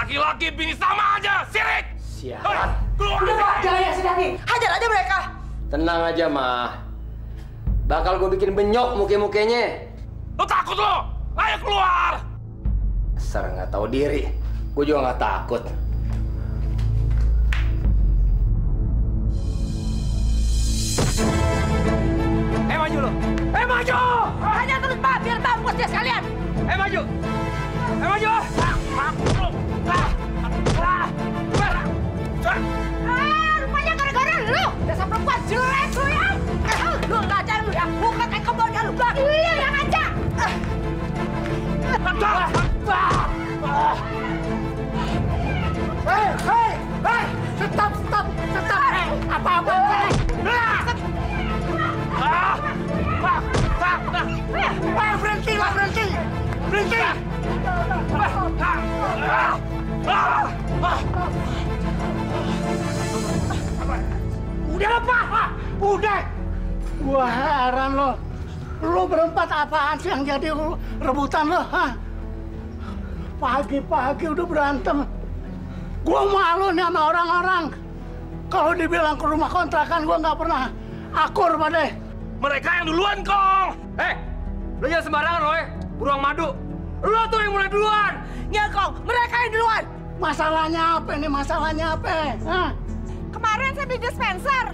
Laki-laki bini sama aja, sirik! Sialan. Keluar! Udah Pak, jangan ya sedih. Hajar aja mereka. Tenang aja, Mah. Bakal gue bikin benyok muke-mukenya. Lo takut lo? Ayo keluar! Dasar nggak tahu diri. Gue juga nggak takut. Maju lo! Maju! Hajar terus Pak, biar mampus dia sekalian. Maju! Maju! Rupanya gara-gara lu. Dasar perempuan jelek lu ya. Lu ngajar lu ya. Bukan kayak kebawanya lu. Iya yang ngajak. Hei! Stop! Apa-apa? Berhenti! Udah, Pak! Udah! Wah, heran lo. Lo berempat apaan sih yang jadi rebutan lo? Hah? Pagi-pagi udah berantem. Gua malu nih sama orang-orang. Kalau dibilang ke rumah kontrakan, gua nggak pernah akur pada. Mereka yang duluan, Kong! Lo jangan sembarangan, Roy. Buruang madu. Lo tuh yang mulai duluan! Ya, Kong. Mereka yang duluan. Masalahnya apa nih? Masalahnya apa? Hah? Kemarin saya beli dispenser.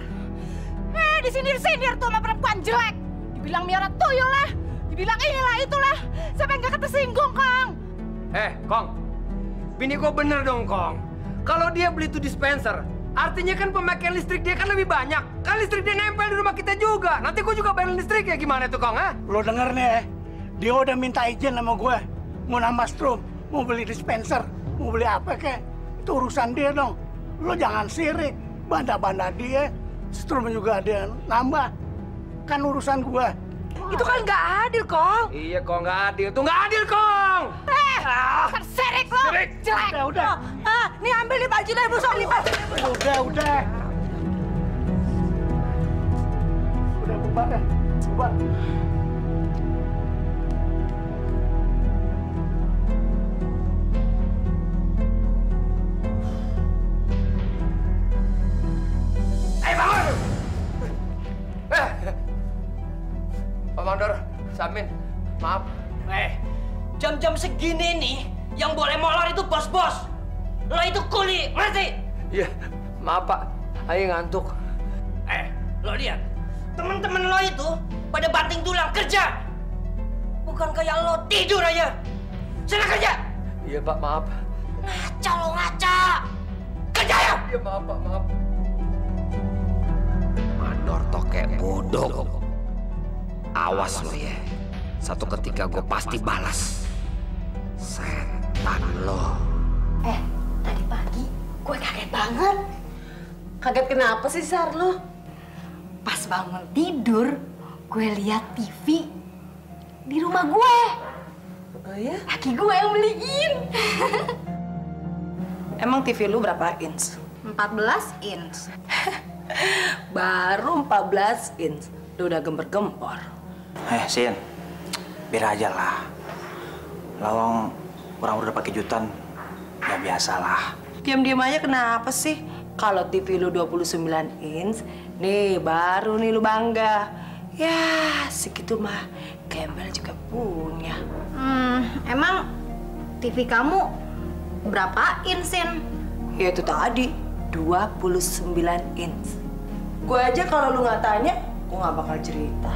Disindir-sindir tuh sama perempuan jelek. Dibilang miara tuyul lah. Dibilang inilah itulah. Siapa yang gak ketersinggung, Kong? Kong. Bini gue bener dong, Kong. Kalau dia beli tuh dispenser, artinya kan pemakaian listrik dia kan lebih banyak. Kan listrik dia nempel di rumah kita juga. Nanti gue juga bayar listrik ya gimana tuh, Kong? Ha? Lo denger nih ya, dia udah minta izin sama gue. Mau nambah strom, mau beli dispenser, mau beli apa kek. Itu urusan dia dong. Lo jangan sirik. Banda-banda dia, strom juga dia nambah. Kan urusan gue. Itu kan nggak adil, Kong. Iya, Kong, nggak adil. Tuh nggak adil, Kong! Terserik lo! Sirik. Jelek! Udah. Nih ambil nih baju dari busuk nih, Pak. Udah. Udah, bubar deh. Bubar. Bangun! Pak Mandor, Samin, maaf. Jam-jam segini nih, yang boleh molor itu bos-bos. Lo itu kuli, ngerti? Iya, maaf Pak. Ayo ngantuk. Lo lihat, temen-temen lo itu pada banting tulang kerja. Bukan kayak lo tidur aja. Sana kerja. Iya Pak, maaf. Ngaca lo ngaca. Kerja ya. Iya maaf Pak, maaf. Mandor tokek bodoh. Awas lo ya. Satu ketika gue pasti balas. Setan lo. Tadi pagi gue kaget banget. Kaget kenapa sih, Sar, lo? Pas bangun tidur, gue lihat TV di rumah gue. Oh ya? Laki gue yang beliin. Emang TV lu berapa inch? 14 inch. Baru 14 inch. Lu udah gempor-gempor. Sin, biar aja lah. Lawang orang udah pakai jutan, ya biasalah. Diam-diam aja kenapa sih? Kalau TV lu 29 inch, nih baru nih lu bangga. Ya, segitu mah Gembel juga punya. Emang TV kamu berapa inch, Sin? Ya itu tadi, 29 inch. Gue aja kalau lu nggak tanya, gue nggak bakal cerita.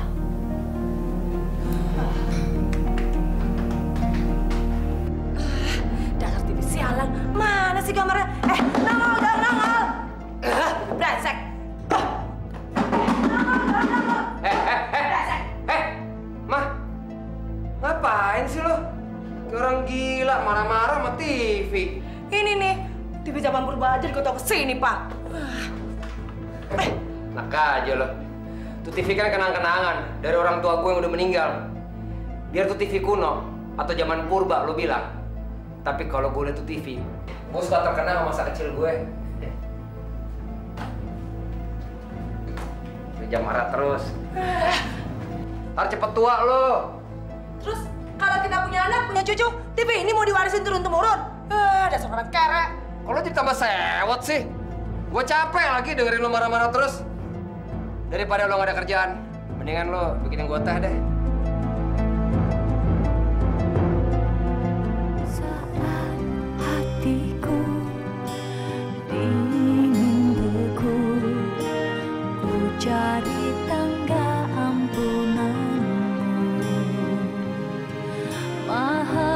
Dasar TV sialan. Mana sih kamarnya? Nongol dong, nongol! Brengsek! Mah, ngapain sih lo? Kayak orang gila, marah-marah sama TV. Ini nih, TV zaman purba aja gue tau kesini, Pak. Enak aja lo. Tuh TV kan kenang-kenangan dari orang tua gue yang udah meninggal. Biar tuh TV kuno atau zaman purba lo bilang. Tapi kalau gue liat tuh TV, gue suka terkenang sama masa kecil gue. Jam marah terus. Harus cepet tua lo. Terus kalau kita punya anak, punya cucu, TV ini mau diwarisin turun-temurun? Dasar orang kere. Kok lo jadi tambah sewot sih? Gue capek lagi dengerin lo marah-marah terus. Daripada lo gak ada kerjaan, mendingan lo bikinin gue teh deh. Saat hatiku dingin beku, ku cari tangga ampunanmu. Maha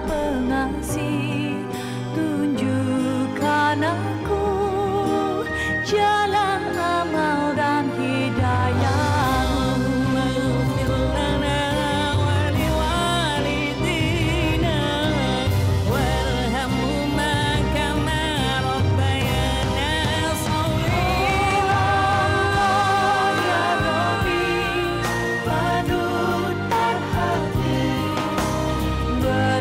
Pengasih, tunjukkan aku jalan amal dan hidayahmu.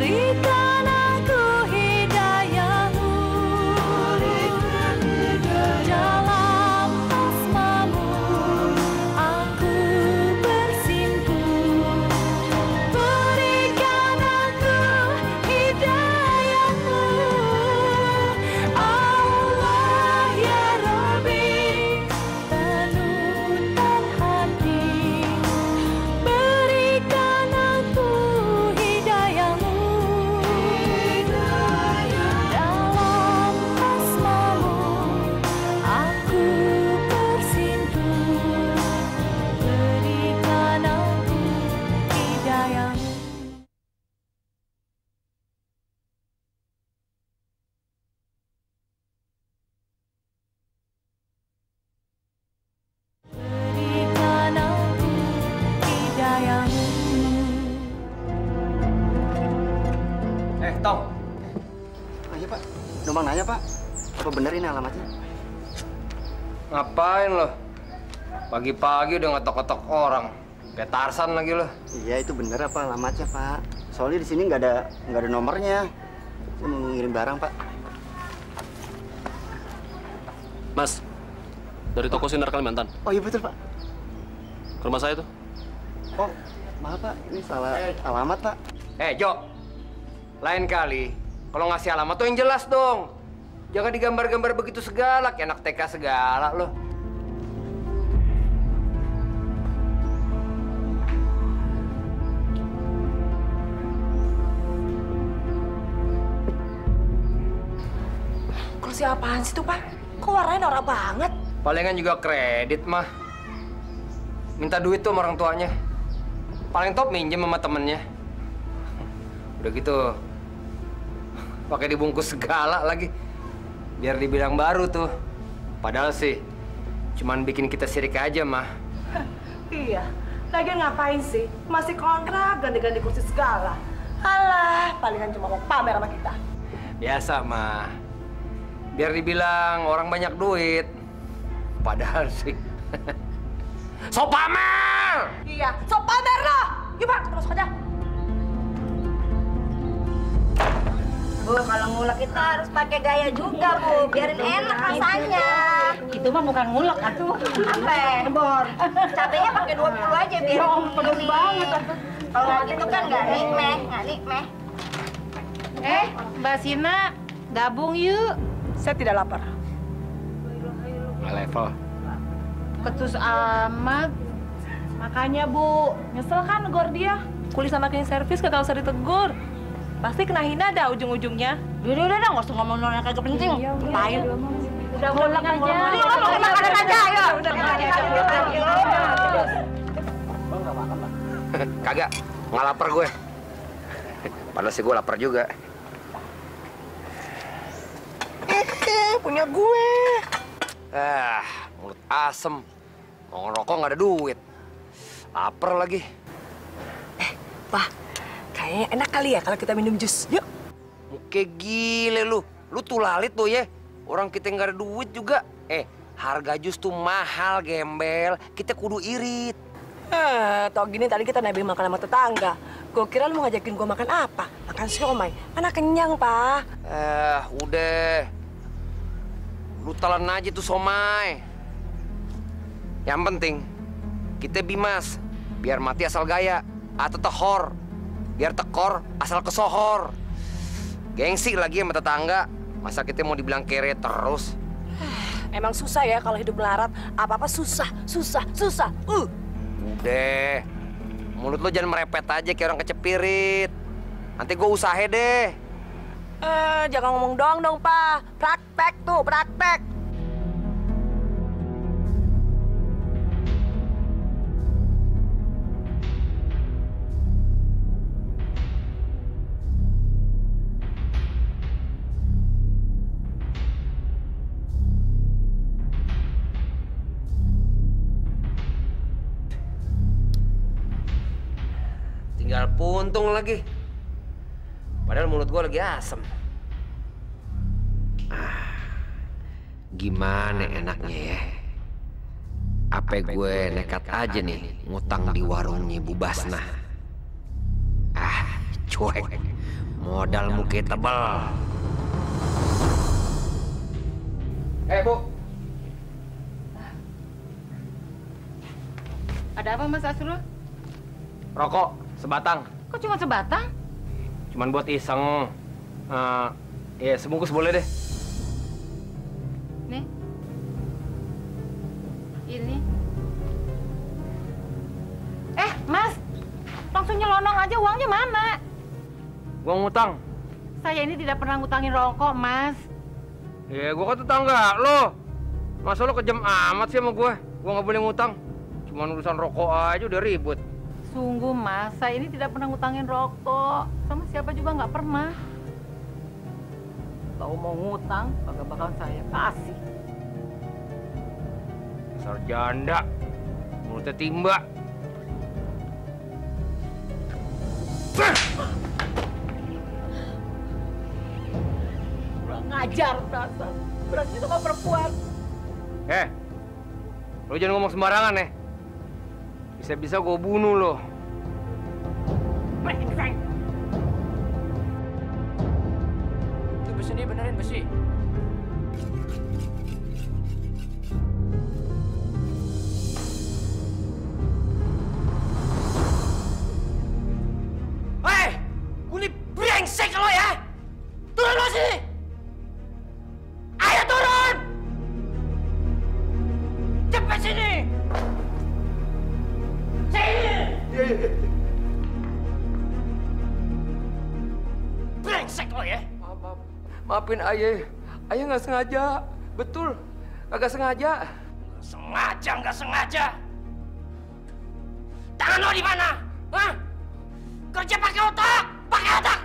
Berikan aku hidayahmu, dalam asmamu aku bersimpuh. Berikan aku hidayahmu, Allah ya Rabbi, panutan hati. Berikan aku hidayahmu, dalam asmamu aku bersimpuh. Berikan aku hidayahmu. Berikan aku hidayahmu. Tong. Ayo Pak, numpang nanya Pak, apa bener ini alamatnya? Ngapain lo? Pagi-pagi udah ngetok-ngetok orang. Kayak Tarsan lagi lo. Iya itu bener apa alamatnya Pak? Soalnya di sini nggak ada nomornya. Saya mau ngirim barang Pak. Mas, dari toko Sinar Kalimantan. Oh iya betul Pak. Ke rumah saya tuh. Oh maaf Pak, ini salah alamat Pak. Jo. Lain kali, kalau ngasih alamat tuh yang jelas dong. Jangan digambar-gambar begitu segala, kayak anak TK segala lo. Kursi apaan sih tuh, Pak? Kok warnanya norak banget? Palingan juga kredit mah. Minta duit tuh sama orang tuanya. Paling top minjem sama temennya. Udah gitu, pakai dibungkus segala lagi. Biar dibilang baru tuh. Padahal sih, cuman bikin kita sirik aja mah. Iya, lagian ngapain sih? Masih kontrak, ganti-ganti kursi segala. Alah, palingan cuma mau pamer sama kita. Biasa mah. Biar dibilang orang banyak duit. Padahal sih. So pamer! Iya, so pamer lo. Yuk Pak, kita masuk aja. Bu, kalau ngulek itu harus pakai gaya juga, Bu. Biarin enak rasanya. Itu mah bukan ngulek, atuh. Apa? Bor. Cabenya pakai 20 aja biar pedes banget, atuh. kalau gitu kan nggak nikmeh, nggak nikmeh. Mbak Sina, gabung yuk. Saya tidak lapar. Nggak level. Ketus amat. Makanya, Bu. Nyesel kan negor dia? Kuli sama cleaning service kagak usah ditegur. Pasti kena hina dah ujung-ujungnya. Udah, nggak usah ngomong yang kagak penting. Ngapain? Udah ngulek aja. Udah makan aja, ayo. Udah makan aja. Kagak, nggak lapar gue. Padahal sih gue lapar juga. Punya gue. Mulut asem. Mau ngerokok nggak ada duit. Lapar lagi. Pak, kayaknya enak kali ya kalau kita minum jus. Yuk. Muka gile lu. Lu tuh lalit tuh ya. Orang kita nggak ada duit juga. Harga jus tuh mahal, gembel. Kita kudu irit. Tau gini tadi kita nebeng makan sama tetangga. Gue kira lu mau ngajakin gue makan apa? Makan siomay. Mana kenyang, Pak. Udah. Lu telan aja tuh somai. Yang penting, kita bimas. Biar mati asal gaya. Atau tehor. Biar tekor asal kesohor. Gengsi lagi sama tetangga. Masa kita mau dibilang kere terus? Emang susah ya kalau hidup melarat. Apa-apa susah. Udah. Mulut lo jangan merepet aja kayak orang kecepirit. Nanti gue usaha deh. Jangan ngomong doang dong, Pak. Praktek tuh, praktek. Tinggal puntung lagi. Padahal mulut gue lagi asem. Gimana enaknya ya? Apa gue nekat aja nih ngutang di warungnya Bu Basna. Cuek. Modal muka tebal. Bu. Ada apa Mas Asrul? Rokok sebatang. Kok cuma sebatang? Cuman buat iseng. Ya sebungkus boleh deh. Nih. Ini. Mas. Langsung nyelonong aja, uangnya mana? Gua ngutang. Saya ini tidak pernah ngutangin rokok, Mas. Ya gua kan tetangga lo. Masa lo kejam amat sih sama gue? Gua nggak boleh ngutang. Cuman urusan rokok aja udah ribut. Sungguh, Mas. Saya ini tidak pernah ngutangin rokok. Sama siapa juga nggak pernah. Kalau mau ngutang, bakal saya kasih. Dasar janda. Mulutnya timba. Kurang ngajar, dasar. Berarti sama perempuan. Lo jangan ngomong sembarangan ya. Bisa-bisa gue bunuh lo. Itu besi ini benerin besi. Hei! Kulit brengsek lo ya! Turun lo sini! Ayo turun! Cepet sini! Brengsek lo ya! Maafin ayah. Ayah nggak sengaja. Betul. Agak sengaja. Nggak sengaja. Tangan lo di mana? Hah? Kerja pakai otak! Pakai otak!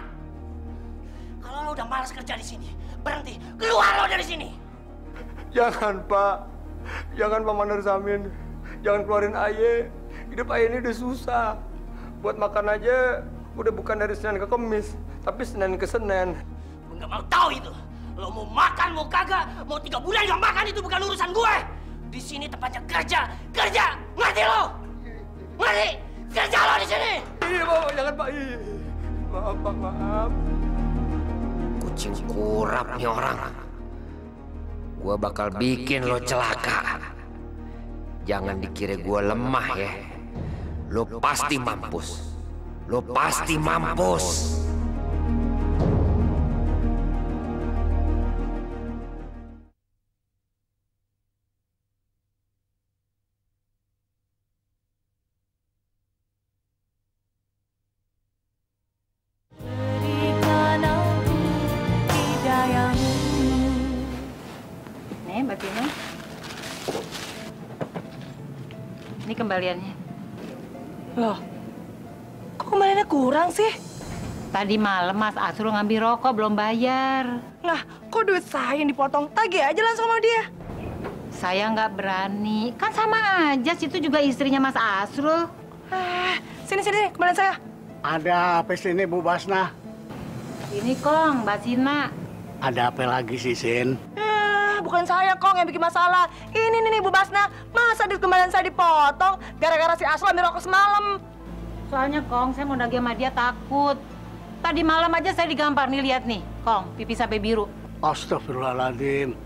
Kalau lo udah malas kerja di sini, berhenti. Keluar lo dari sini! Jangan, Pak. Jangan, Pak Mandor Samin. Jangan keluarin ayah. Hidup ayah ini udah susah. Buat makan aja udah bukan dari Senin ke Kamis, tapi Senin ke Senin. Gue nggak mau tahu itu. Lo mau makan, mau kagak, mau 3 bulan nggak makan itu bukan urusan gue. Di sini tempatnya kerja, kerja. Ngerti lo? Ngerti? Kerja lo di sini. Iya, Pak. Jangan, Pak. Maaf, Pak. Maaf. Kucing kurap nih orang. Gua bakal bikin lo celaka. Jangan dikira gua lemah ya. Lo pasti mampus. Lo pasti mampus. Berikan aku hidayamu. Nih, Mbak Tina. Ini kembaliannya. Loh, kok kembaliannya kurang sih? Tadi malam Mas Asrul ngambil rokok belum bayar. Lah, kok duit saya yang dipotong? Tagih aja langsung sama dia. Saya nggak berani. Kan sama aja, situ juga istrinya Mas Asrul. Sini, kembalian saya. Ada apa sini, Bu Basna? Ini Kong, Mbak Sina. Ada apa lagi sih, Sin? Bukan saya, Kong, yang bikin masalah. Ini nih, Bu Basna. Masa duit kembalian saya dipotong gara-gara si Asrul ambil rokok semalam? Soalnya Kong, saya mau nagih sama dia takut. Tadi malam aja saya digampar nih, lihat nih. Kong, pipi sampai biru. Astagfirullahaladzim.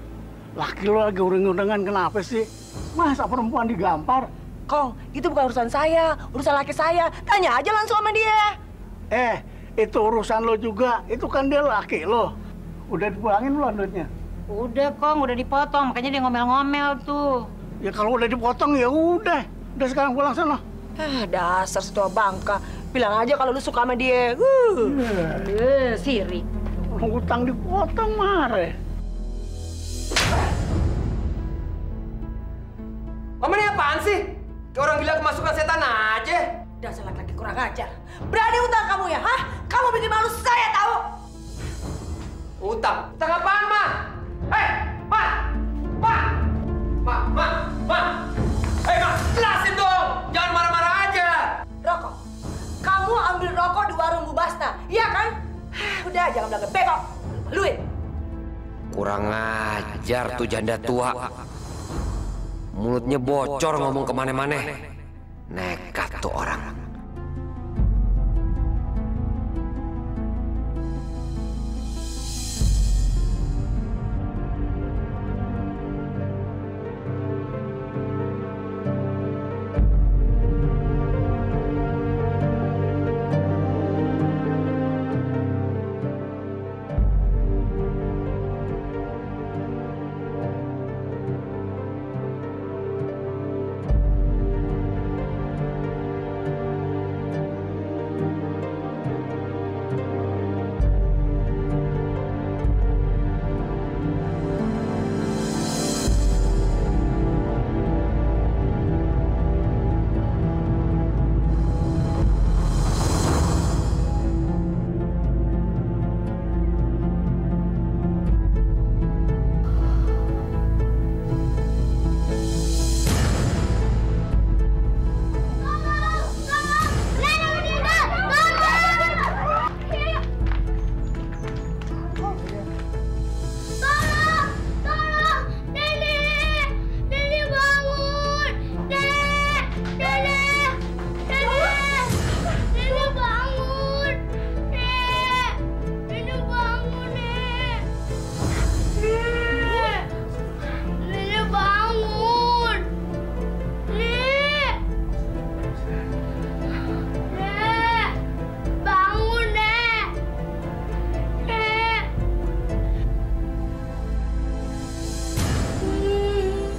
Laki lo lagi uring-uringan kenapa sih? Masa perempuan digampar? Kong, itu bukan urusan saya, urusan laki saya. Tanya aja langsung sama dia. Itu urusan lo juga. Itu kan dia laki lo. Udah dipulangin belum duitnya? Udah, Kong. Udah dipotong. Makanya dia ngomel-ngomel tuh. Ya kalau udah dipotong ya udah. Udah sekarang pulang sana. Dasar setua bangka. Bilang aja kalau lu suka sama dia. Sirik. Orang utang dipotong marah. Mama ini apaan sih? Kayak orang gila kemasukan setan aja. Dasar laki-laki kurang ajar. Berani utang kamu ya, hah? Kamu bikin malu saya tahu. Utang? Utang apaan, Ma? Hei, Ma! Ma! Ma! Ma! Ma! Hei, Ma! Jelasin dong! Jangan marah-marah aja! Rokok. Kamu ambil rokok di warung Bu Basta, iya kan? Udah, jangan bilang bebek. Luin. Kurang ajar tuh janda tua. Mulutnya bocor ngomong kemana-mana. Nekat tuh orang.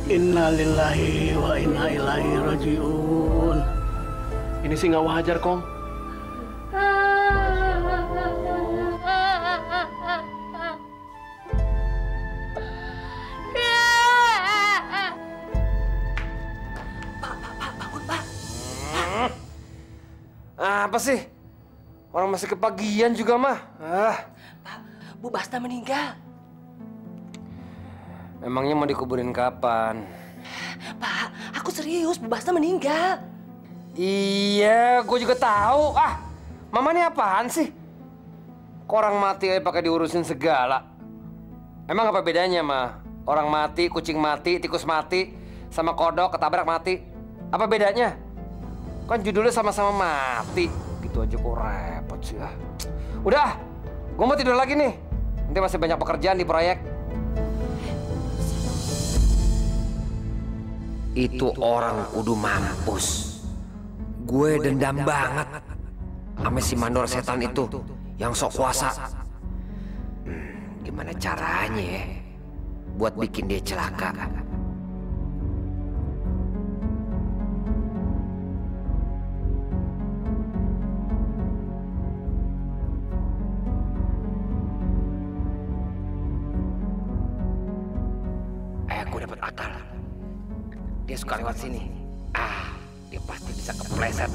Innalillahi wa inna ilaihi rajiun. Ini sih nggak wajar, Kong. Apa sih? Orang masih kepagian juga, mah. Pak, Bu Basta meninggal. Emangnya mau dikuburin kapan? Pak, aku serius, Bu Basta meninggal. Iya, gue juga tahu. Mama ini apaan sih? Kok orang mati aja pakai diurusin segala. Emang apa bedanya, mah? Orang mati, kucing mati, tikus mati, sama kodok ketabrak mati. Apa bedanya? Kan judulnya sama-sama mati. Gitu aja kok repot sih. Udah, gue mau tidur lagi nih. Nanti masih banyak pekerjaan di proyek. Itu orang kudu mampus. Gue dendam banget sama si mandor setan itu yang sok kuasa. Gimana caranya ya buat bikin dia celaka? Gue dapat akal. Dia suka lewat sini. Dia pasti bisa kepleset.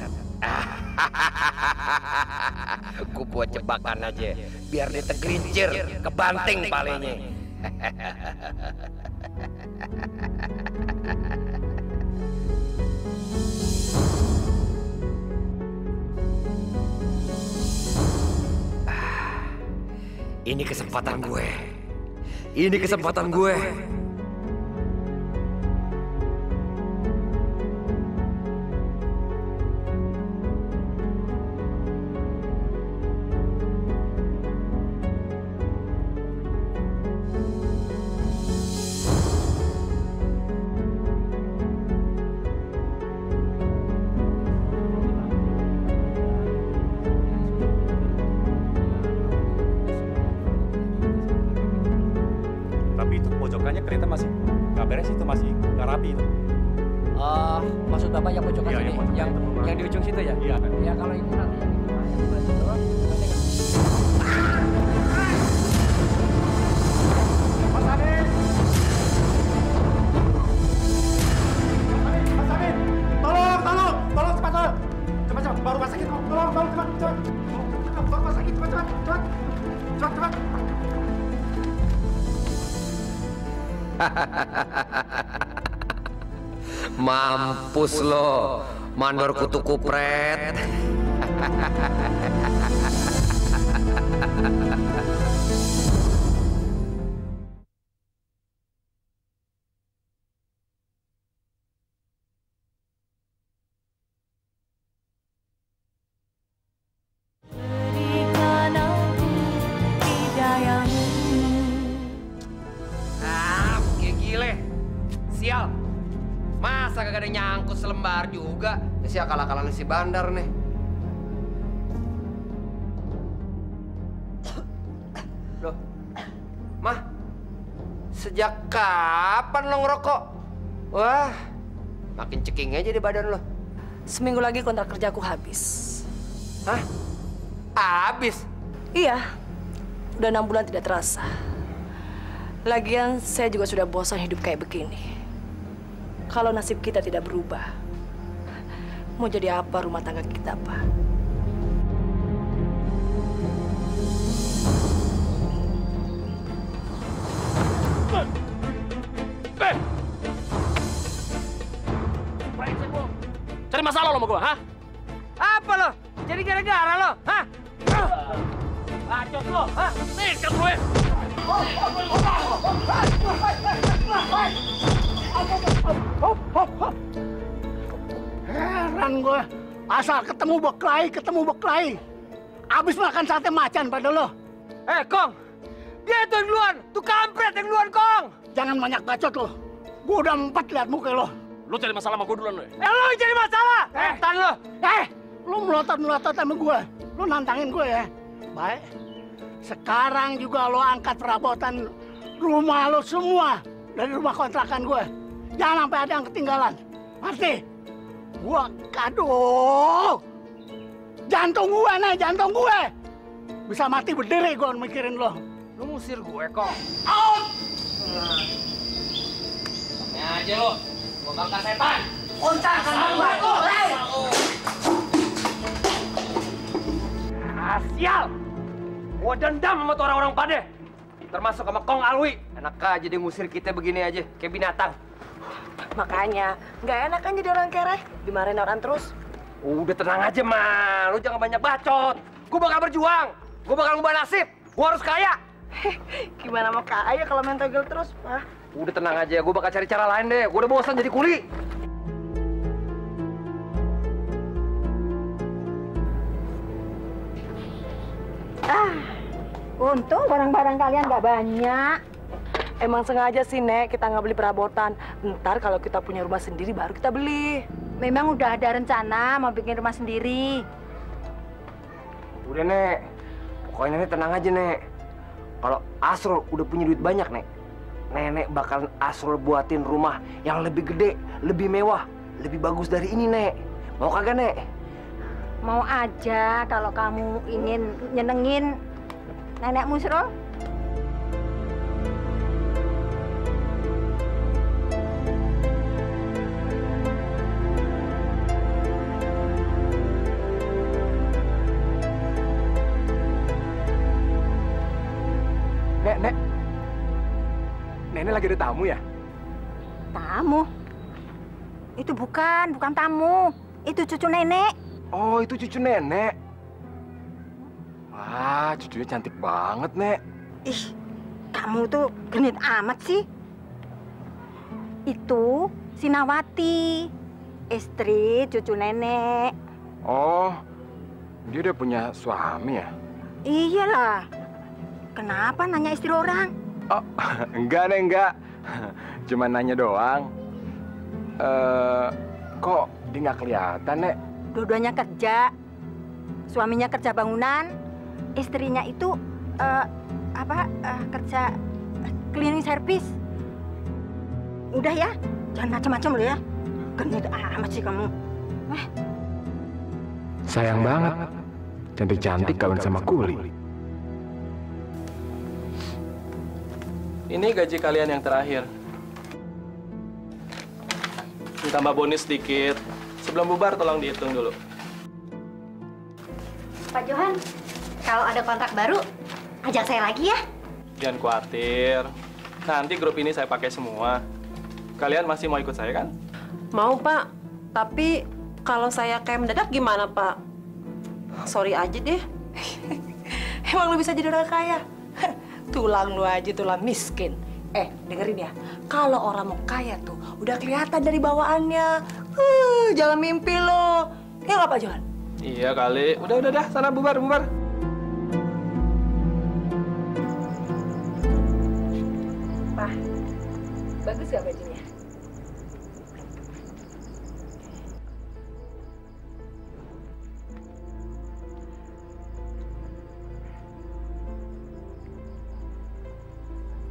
Gue buat jebakan aja, biar dia tergelincir, kebanting palenya. Ini kesempatan gue. Ini kesempatan gue. banyak kereta masih nggak beres itu, masih nggak rapi itu. Maksud Bapak yang pojokan sini, yang di ujung situ ya? Iya. Ya kalau itu nanti yang itu doang. Mas Amin! Mas Amin! Tolong cepat tolong! Cepat, baru rumah sakit, tolong cepat. Baru rumah sakit, cepat. Mampus lo, mandor kutu kupret. Berikan aku hidayamu. Kayak gile. Sial. Masa kagak ada nyangkut selembar juga? Ya si akal-akalan si bandar nih. Loh, Mah, sejak kapan lo ngerokok? Wah, makin ceking aja di badan lo. Seminggu lagi kontrak kerjaku habis. Hah? Habis? Iya, udah 6 bulan tidak terasa. Lagian saya juga sudah bosan hidup kayak begini. Kalau nasib kita tidak berubah, mau jadi apa rumah tangga kita, Pak? Cari masalah lo sama gua, hah? Apa lo? Jadi gara-gara lo, hah? Bacot lo, hah? Nekat gue! Heran gue, asal ketemu beklai. Abis makan sate macan pada lo. Kong, dia tuh yang duluan, tuh kampret yang duluan, Kong. Jangan banyak bacot lo. Gue udah 4 liat muka lo. Lo cari masalah sama gua duluan lo ya? Lo yang cari masalah, setan lo. Lo melotot sama gue. Lo nantangin gue ya. Baik. Sekarang juga lo angkat perabotan rumah lo semua dari rumah kontrakan gue. Jangan sampai ada yang ketinggalan. Pasti. Gua kado. Jantung gue. Bisa mati berdiri gue mikirin lo. Lo ngusir gue, Kong. Out! Ini aja lo, gue bangka setan. Kontrakan aku. Sial! Gue dendam sama tuh orang-orang pade. Termasuk sama Kong Alwi. Enak aja dia ngusir kita begini aja, kayak binatang. Makanya, nggak enak kan jadi orang kere, dimarahin orang terus. Udah tenang aja, Ma. Lu jangan banyak bacot. Gue bakal berjuang. Gue bakal ngubah nasib. Gue harus kaya. Gimana mau kaya kalau main togel terus, Pak? Udah tenang aja, gue bakal cari cara lain deh. Gue udah bosan jadi kuli. Untung barang-barang kalian nggak banyak. Emang sengaja sih, Nek, kita nggak beli perabotan. Ntar kalau kita punya rumah sendiri baru kita beli. Memang udah ada rencana mau bikin rumah sendiri. Udah, Nek. Pokoknya Nenek tenang aja, Nek. Kalau Asrul udah punya duit banyak, Nek, Nenek bakalan Asrul buatin rumah yang lebih gede, lebih mewah, lebih bagus dari ini, Nek. Mau kagak, Nek? Mau aja kalau kamu ingin nyenengin Nenek Musrul. Nek. Nenek lagi ada tamu ya? Tamu? Itu bukan tamu. Itu cucu nenek. Oh, itu cucu nenek. Wah, cucunya cantik banget, Nek. Ih, kamu tuh genit amat sih. Itu Sinawati, istri cucu nenek. Oh, dia udah punya suami ya? Iyalah. Kenapa nanya istri orang? Oh, enggak, Nek, enggak. Cuma nanya doang. Kok dia nggak kelihatan, Nek? Dua-duanya kerja. Suaminya kerja bangunan, istrinya itu kerja cleaning service. Udah ya, jangan macam-macam lo ya. Genit amat sih kamu. Sayang banget, cantik-cantik kawin sama kuli. Ini gaji kalian yang terakhir. Ditambah bonus sedikit. Sebelum bubar tolong dihitung dulu. Pak Johan, kalau ada kontrak baru, ajak saya lagi ya. Jangan khawatir. Nanti grup ini saya pakai semua. Kalian masih mau ikut saya kan? Mau, Pak. Tapi kalau saya kayak mendadak gimana, Pak? Sorry aja deh. Emang lu bisa jadi orang kaya? Tulang lu aja tulang miskin. Dengerin ya. Kalau orang mau kaya tuh udah kelihatan dari bawaannya. Jangan mimpi lo. Ya nggak, Pak Johan? Iya kali. Udah. Sana bubar. Pak, bagus gak bajunya?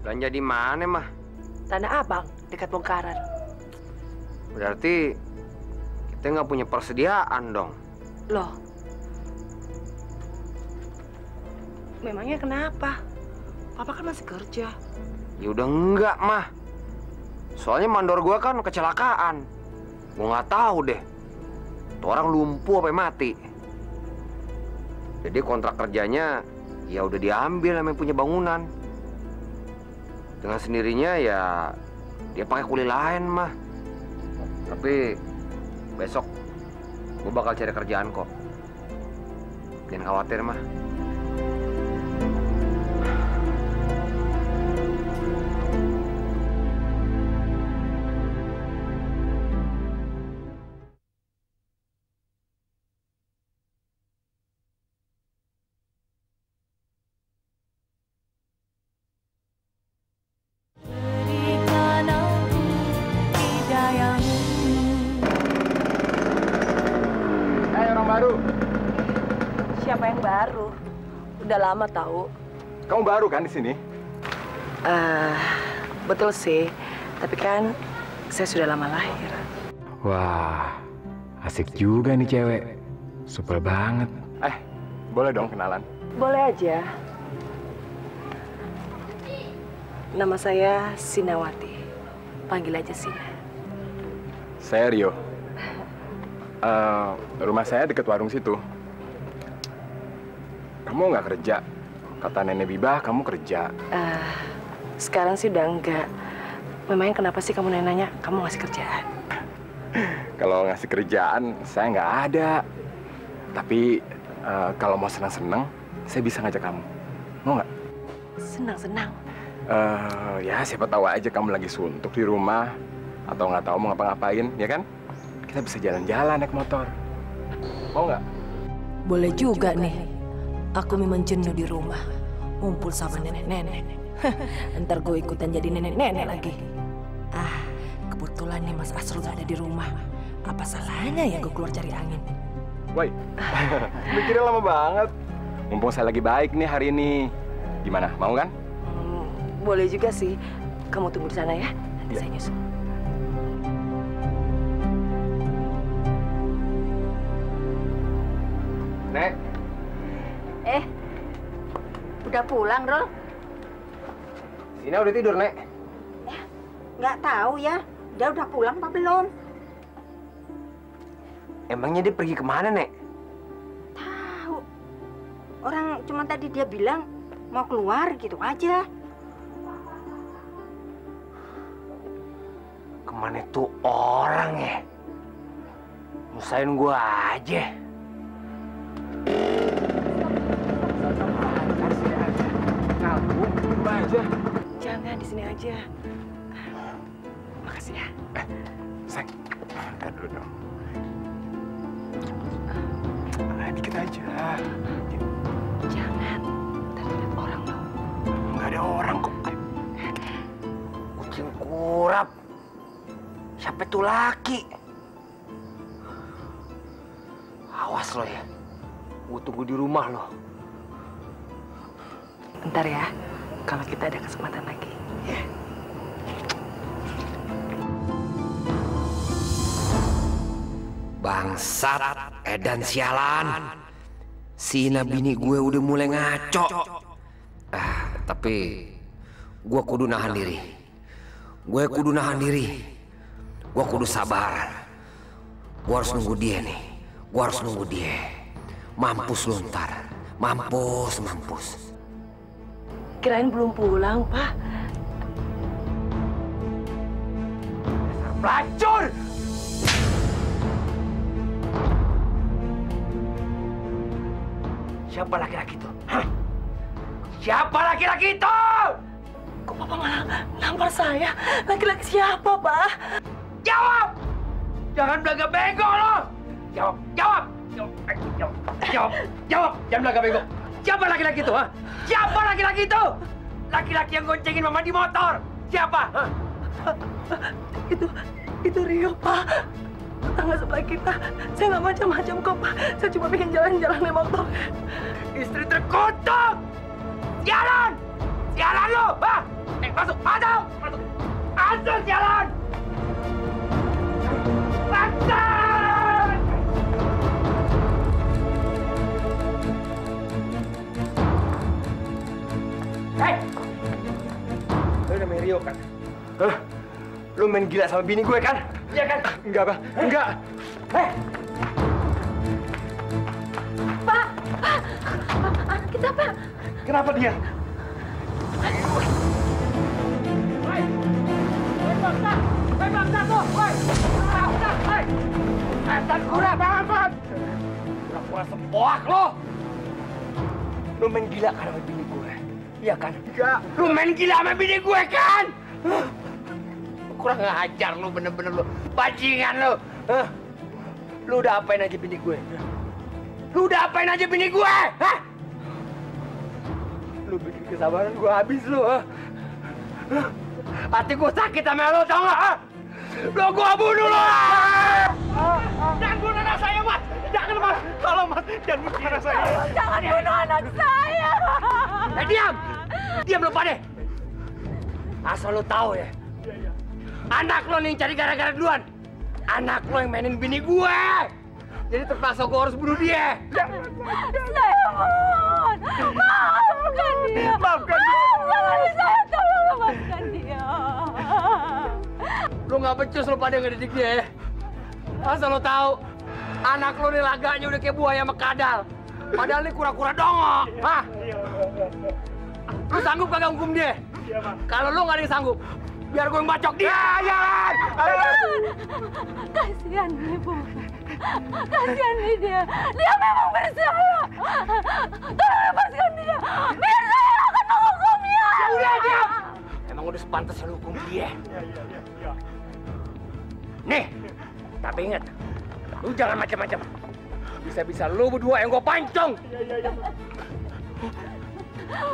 Belanja di mana, Mah? Tanah Abang, dekat Bongkaran. Berarti kita nggak punya persediaan dong. Loh, memangnya kenapa? Papa kan masih kerja. Ya udah enggak, Mah. Soalnya mandor gua kan kecelakaan. Gua nggak tahu deh. Tuh orang lumpuh sampai mati. Jadi kontrak kerjanya ya udah diambil sama yang punya bangunan. Dengan sendirinya ya dia pakai kuli lain, Mah. Tapi besok gue bakal cari kerjaan kok. Jangan khawatir, Mah. Baru. Siapa yang baru? Udah lama tahu. Kamu baru kan di sini? Betul sih. Tapi kan saya sudah lama lahir. Wah, asik juga nih cewek. Super banget. Boleh dong kenalan? Boleh aja. Nama saya Sinawati. Panggil aja Sina. Saya Rio. Rumah saya dekat warung situ. Kamu nggak kerja? Kata Nenek Bibah, kamu kerja. Sekarang sih udah enggak. Memangnya kenapa sih kamu nanya kamu ngasih kerjaan? Kalau ngasih kerjaan, saya nggak ada. Tapi kalau mau senang-senang, saya bisa ngajak kamu. Mau nggak? Senang-senang? Ya siapa tahu aja kamu lagi suntuk di rumah. Atau nggak tahu mau ngapa-ngapain, ya kan? Kita bisa jalan-jalan naik motor. Mau nggak? Boleh juga nih. Aku memang jenuh di rumah. Ngumpul sama nenek-nenek. Ntar gue ikutan jadi nenek-nenek lagi. Kebetulan nih Mas Asrul gak ada di rumah. Apa salahnya ya gue keluar cari angin? Woi, mikirnya lama banget. Mumpung saya lagi baik nih hari ini. Gimana, mau kan? Boleh juga sih. Kamu tunggu di sana ya. Nanti saya nyusul. Nek. Udah pulang, Rol? Sina udah tidur, Nek. Nggak tahu ya. Dia udah pulang apa belum? Emangnya dia pergi kemana, Nek? Tahu. Orang cuma tadi dia bilang mau keluar gitu aja. Kemana tuh orang ya? Nyusahin gua aja. Jangan, di sini aja. Makasih ya. Sayang, ntar dulu dong. Dikit aja. Jangan, ntar lihat orang loh. Nggak ada orang kok. Kucing kurap. Siapa tuh laki? Awas lo ya. Gue tunggu di rumah lo. Ntar ya, kalau kita ada kesempatan lagi, ya. Bangsat, edan sialan. Sina bini gue udah mulai ngaco. Tapi gue kudu nahan diri. Gue kudu sabar. Gue harus nunggu dia nih. Mampus lu ntar. Mampus. Kirain belum pulang, Pak. Pelacur! Siapa laki-laki itu? Hah? Siapa laki-laki itu? Kok Papa malah nampar saya? Laki-laki siapa, Pak? Jawab! Jangan belaga bego lo! Jawab! Jangan belaga bego. Siapa laki-laki itu? Ha? Siapa laki-laki itu? Laki-laki yang goncengin Mama di motor. Siapa? Ha? Itu Rio, Pak. Tetangga sebelah kita. Saya nggak macam-macam kok, Pak. Saya cuma pengen jalan-jalan naik motor. Istri terkutuk! Jalan lo! Ha? Masuk! Jalan! Hei! Lu namanya Rio kan? Hah? Lu main gila sama bini gue kan? Iya kan? Enggak, Bang. Enggak. Hei! Pak! Anak kita, Pak! Kenapa dia? Bangsa tuh! Setan kurang banget! Pura-pura sempoak lo! Lu main gila kan sama bini gue? Iya kan? Enggak! Lu main gila sama bini gue kan? Kurang ngajar lu, bener-bener lu. Bajingan lu! Lu udah apain aja bini gue? Hah? Lu bikin kesabaran gue habis lu, ha? Hati gue sakit sama lu, tau gak? Lu gue bunuh lu! Jangan bunuh anak saya, Mas! Jangan, Mas! Tolong, Mas! Jangan bunuh anak saya! Jangan bunuh anak saya! Diam! Diam lu pada! Asal lu tahu ya, anak lu nih yang cari gara-gara duluan. Anak lu yang mainin bini gue! Jadi terpaksa gue harus bunuh dia! Saya mohon! Maafkan dia! Saya tolong lepaskan dia! Lu nggak becus lu pada ngedidik dia ya? Asal lu tahu, anak lu nih laganya udah kayak buaya sama kadal. Padahal ini kura-kura dongok, hah? Lu sanggup kagak hukum dia? Kalau lu nggak ada yang sanggup, biar gue yang bacok dia! Jangan! Kasihan ibu. Kasihan nih dia. Dia memang bersalah. Tolong lepaskan dia. Biar saya akan menghukumnya. Udah, diam! Emang udah sepantasnya lu hukum dia. Nih, tapi ingat, lu jangan macam-macam. Bisa-bisa lu berdua yang gue pancung.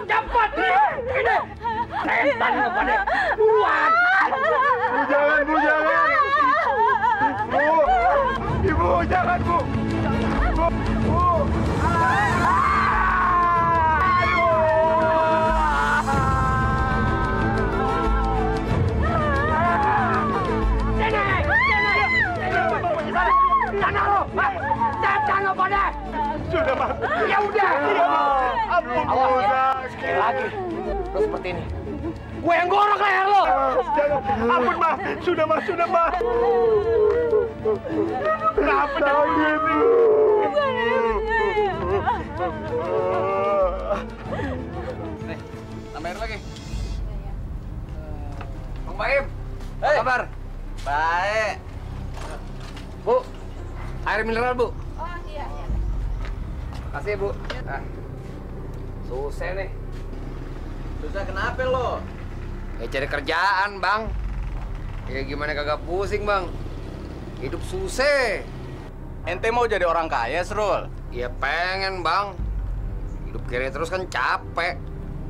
Cepat nih! Ini! Setan lu pada! Buruan! Bu, jangan! Bu! Ibu, jangan, Bu! Bu! Sana lo! Setan lo pada! Sudah, Mas! Ya udah! Ampun, awas! Sekali lagi, lo seperti ini. Gue yang gorok leher lo! Ampun, Mas! Sudah, Mas! Kenapa jangan gitu? Nih, tambah air lagi. Bang Baim, apa kabar? Baik. Bu, air mineral, Bu. Oh iya. Makasih, Bu. Nah, susah nih. Susah kenapa lo? Ya cari kerjaan, Bang. Ya gimana kagak pusing, Bang. Hidup susah. Ente mau jadi orang kaya, Srul? Ya pengen, Bang. Hidup kiri terus kan capek.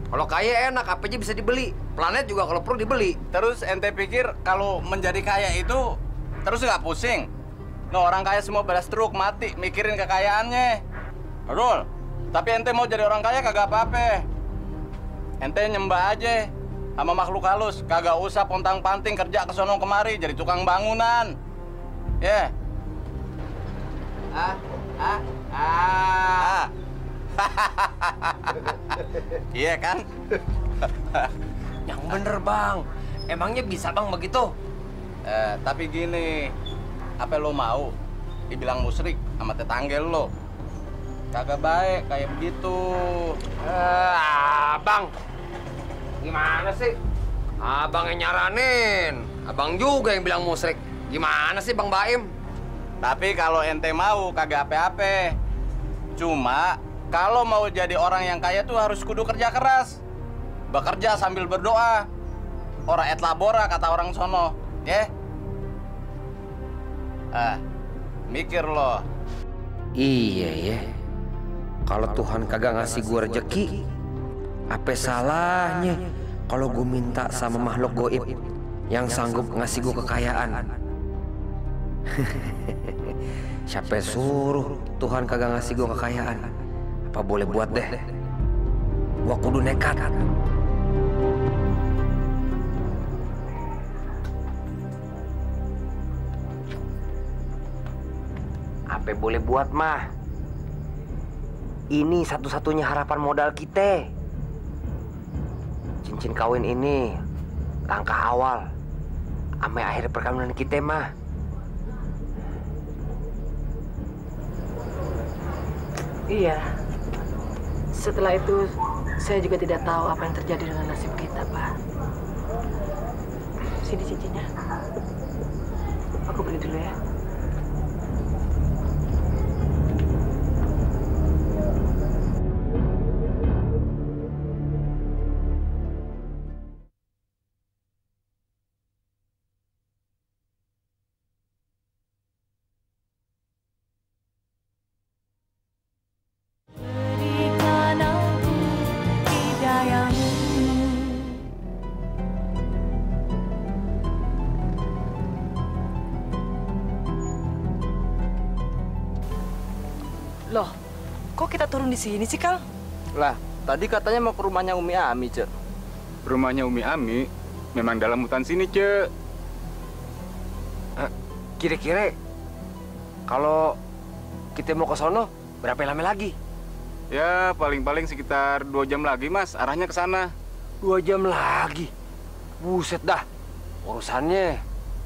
Kalau kaya enak, apa aja bisa dibeli. Planet juga kalau perlu dibeli. Terus ente pikir kalau menjadi kaya itu terus nggak pusing? No, orang kaya semua pada stroke, mati, mikirin kekayaannya. Rul, tapi ente mau jadi orang kaya kagak apa-apa. Ente nyembah aja sama makhluk halus, kagak usah pontang-panting kerja ke sono kemari jadi tukang bangunan. Ya. Iya kan? Yang bener bang, emangnya bisa bang begitu? Tapi gini, apa lo mau dibilang musyrik sama tetangga lo? Kagak baik kayak begitu. Bang, gimana sih? Abang yang nyaranin, abang juga yang bilang musyrik. Gimana sih Bang Baim? Tapi kalau ente mau kagak apa-apa. Cuma kalau mau jadi orang yang kaya tuh harus kudu kerja keras. Bekerja sambil berdoa. Ora et labora kata orang sono, ya? Mikir lo. Iya ya. Kalau Tuhan kagak ngasih gue rezeki, apa salahnya kalau gue minta sama makhluk goib yang sanggup ngasih gue kekayaan? Siapa suruh Tuhan kagak ngasih gue kekayaan? Apa boleh buat deh. Gua kudu nekat. Apa boleh buat mah? Ini satu-satunya harapan modal kita. Cincin kawin ini langkah awal ame akhir perkawinan kita mah. Iya. Setelah itu saya juga tidak tahu apa yang terjadi dengan nasib kita, Pak. Sini cincinnya. Aku beli dulu ya. Loh, kok kita turun di sini sih, Kang? Lah, tadi katanya mau ke rumahnya Umi Ami, Cek. Rumahnya Umi Ami memang dalam hutan sini, Cek. Kira-kira kalau kita mau ke sono berapa lama lagi? Ya, paling-paling sekitar 2 jam lagi, Mas. Arahnya ke sana. 2 jam lagi? Buset dah. Urusannya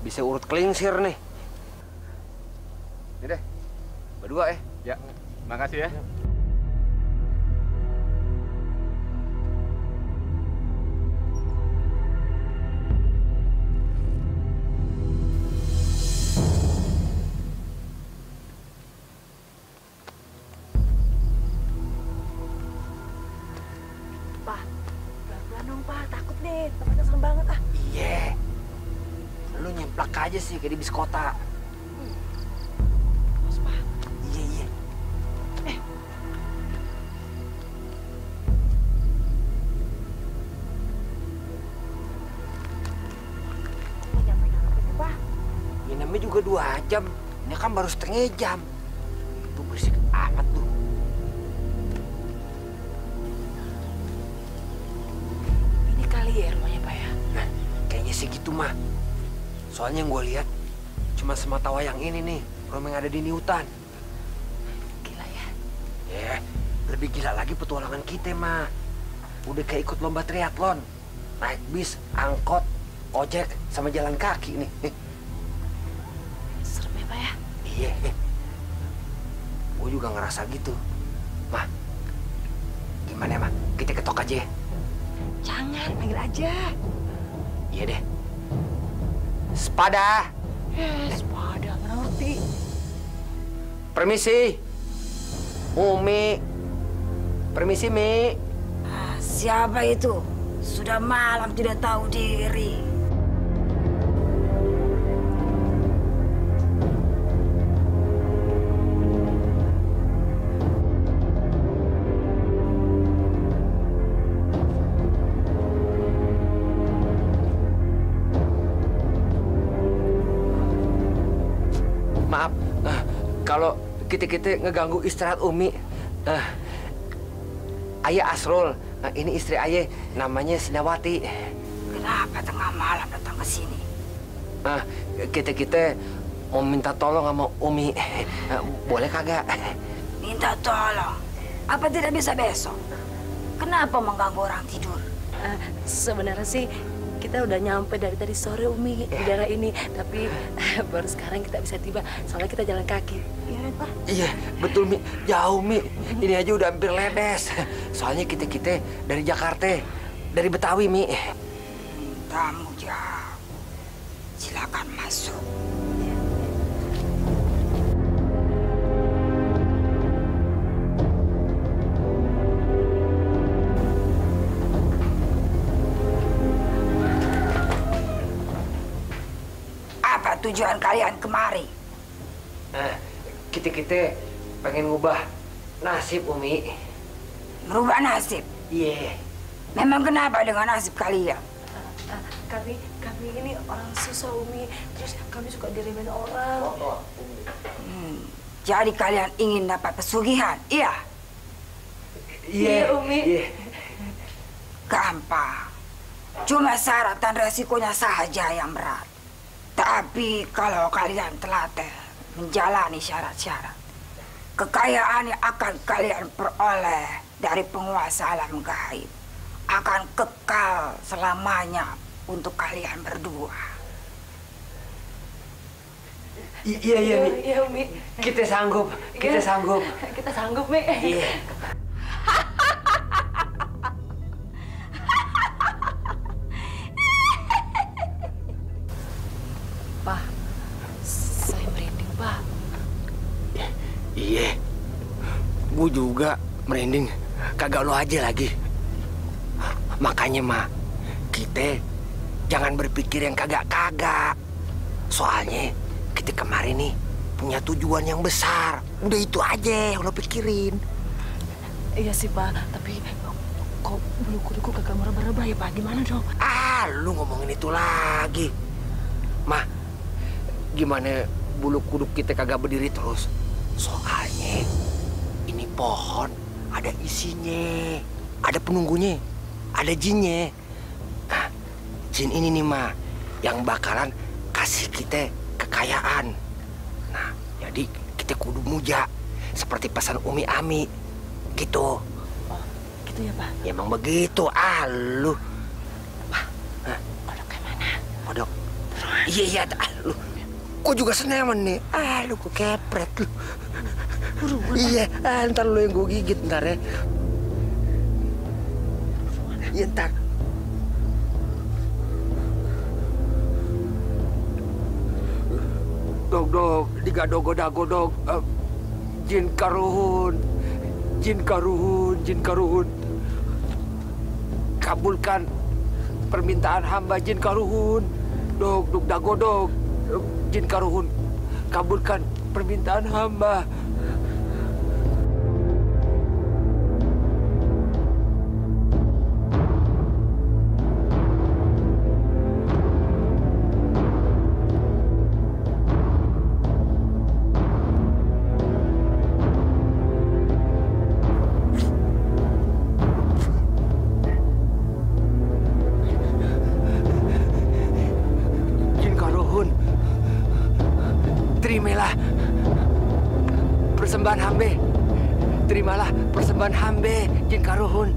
bisa urut kelingsir nih. Ini deh, berdua Ya, makasih ya. Pak, pelan-pelan dong, Pak. Takut nih, tempatnya serem banget ah. Iya. Lu nyemplak aja sih kayak di bis kota. Namanya juga 2 jam, ini kan baru setengah jam. Itu berisik amat tuh. Ini kali ya rumahnya, Pak ya? Nah, kayaknya sih gitu mah. Soalnya yang gue lihat cuma semata wayang ini nih, rumah yang ada di hutan. Gila ya? Ya, lebih gila lagi petualangan kita mah. Udah kayak ikut lomba triathlon, naik bis, angkot, ojek, sama jalan kaki nih. Iya, gue juga ngerasa gitu. Mah, gimana mah? Kita ketok aja ya? Jangan, panggil aja. Iya deh. Sepada. Sepada, ngerti. Permisi. Umi. Permisi, Mi. Siapa itu? Sudah malam tidak tahu diri. Maaf, kalau kita ngeganggu istirahat Umi. Ayah Asrul, ini istri Ayah, namanya Kenapa tengah malam datang ke sini? Kita mau minta tolong sama Umi. Boleh kagak? Minta tolong? Apa tidak bisa besok? Kenapa mengganggu orang tidur? Sebenarnya sih kita udah nyampe dari tadi sore Umi di daerah ini, tapi baru sekarang kita bisa tiba soalnya kita jalan kaki. Iya, Pak? Iya, Betul, Mi. Jauh, Mi. Ini aja udah hampir ledes. Soalnya kita dari Jakarta, dari Betawi, Mi. Tamu jauh. Silakan masuk. Apa tujuan kalian kemari? Kita pengen ngubah nasib, Umi. Merubah nasib? Iya. Memang kenapa dengan nasib kalian? Kami ini orang susah, Umi. Terus kami suka diremehin orang. Jadi kalian ingin dapat pesugihan, iya? Iya, Umi. Iya. Gampang. Cuma syarat dan resikonya saja yang berat. Tapi kalau kalian telaten menjalani syarat-syarat, kekayaan yang akan kalian peroleh dari penguasa alam gaib akan kekal selamanya untuk kalian berdua. Iya, Mi. Iya, Umi. Kita sanggup. Kita sanggup, Mi. Iya. Pak, saya merinding, Pak. Iya. Gue juga merinding. Kagak lo aja lagi. Makanya, Ma, kita jangan berpikir yang kagak-kagak. Soalnya kita kemarin nih punya tujuan yang besar. Udah itu aja yang lo pikirin. Iya sih, Pak. Tapi kok bulu kuduku kagak meraba-raba ya, Pak? Gimana dong? Lu ngomongin itu lagi. Ma, gimana bulu kuduk kita kagak berdiri terus? Soalnya ini pohon ada isinya, ada penunggunya, ada jinnya. Nah, jin ini nih, Ma, yang bakalan kasih kita kekayaan. Nah, jadi kita kudu muja seperti pesan Umi Ami gitu. Oh, gitu ya, Pak? Ya, emang begitu. Lu. Kodok kayak mana? Kodok. Iya, lu. Gua juga seneng nih. Lu gua kepret lu. Iya, ntar lu yang gua gigit ntar ya. Iya, ntar. Dog, digadogo-dago, jin karuhun. Kabulkan permintaan hamba jin karuhun. Dog, jin karuhun. Kabulkan permintaan hamba. Terimalah persembahan hambe, jin karuhun.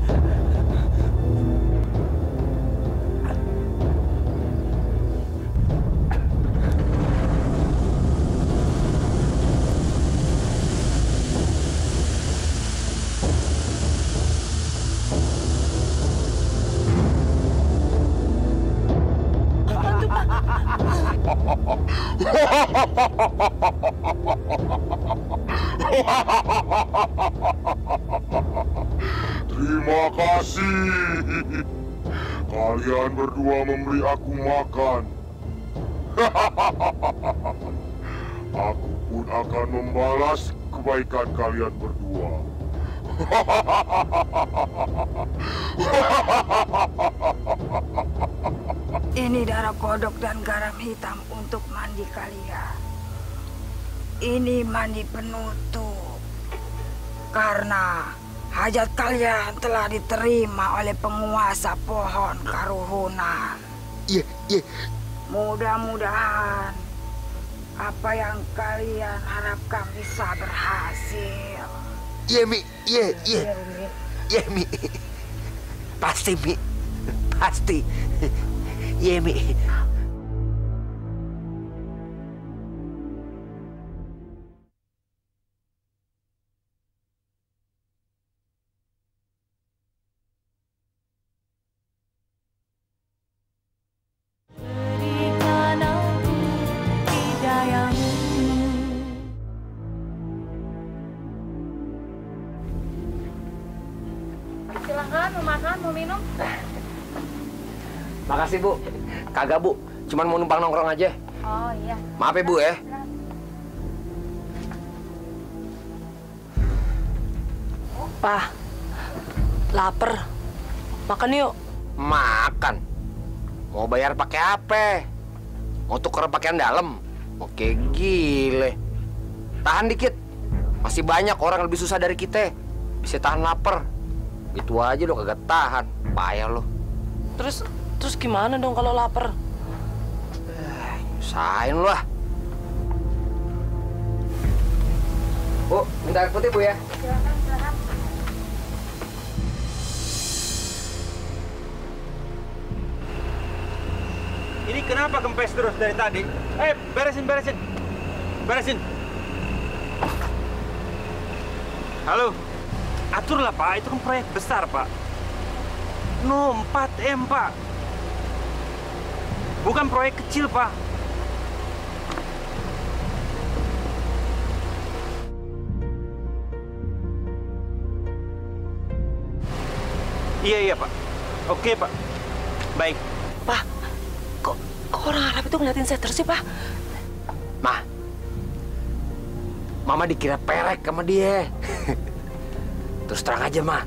Terima kasih. Kalian berdua memberi aku makan. Aku pun akan membalas kebaikan kalian berdua. Ini darah kodok dan garam hitam untuk mandi kalian. Ini mandi penutup. Karena hajat kalian telah diterima oleh penguasa pohon karuhunan. Iya. Mudah-mudahan apa yang kalian harapkan bisa berhasil. Iya, Mi. Iya. Iya, Mi. Pasti, Mi. Pasti. Iya, Mi. Silahkan, mau makan, mau minum? Makasih, Bu. Kagak, Bu. Cuman mau numpang nongkrong aja. Oh iya. Maaf ya, Bu ya. Pak, lapar. Makan yuk. Makan? Mau bayar pakai apa? Mau tuker pakaian dalam? Oke, gile. Tahan dikit. Masih banyak orang lebih susah dari kita. Bisa tahan lapar. Gitu aja lo kagak tahan. Payah lo. Terus gimana dong kalau lapar? Nyusahin lo lah. Bu, minta air putih, Bu ya. Silakan. Ini kenapa kempes terus dari tadi? Beresin. Halo? Aturlah, Pak. Itu kan proyek besar, Pak. No, 4M, Pak. Bukan proyek kecil, Pak. Iya, Pak. Oke, Pak. Baik. Pak, kok orang Arab itu ngeliatin saya terus sih, Pak? Mama dikira perek sama dia. Terus terang aja, Ma.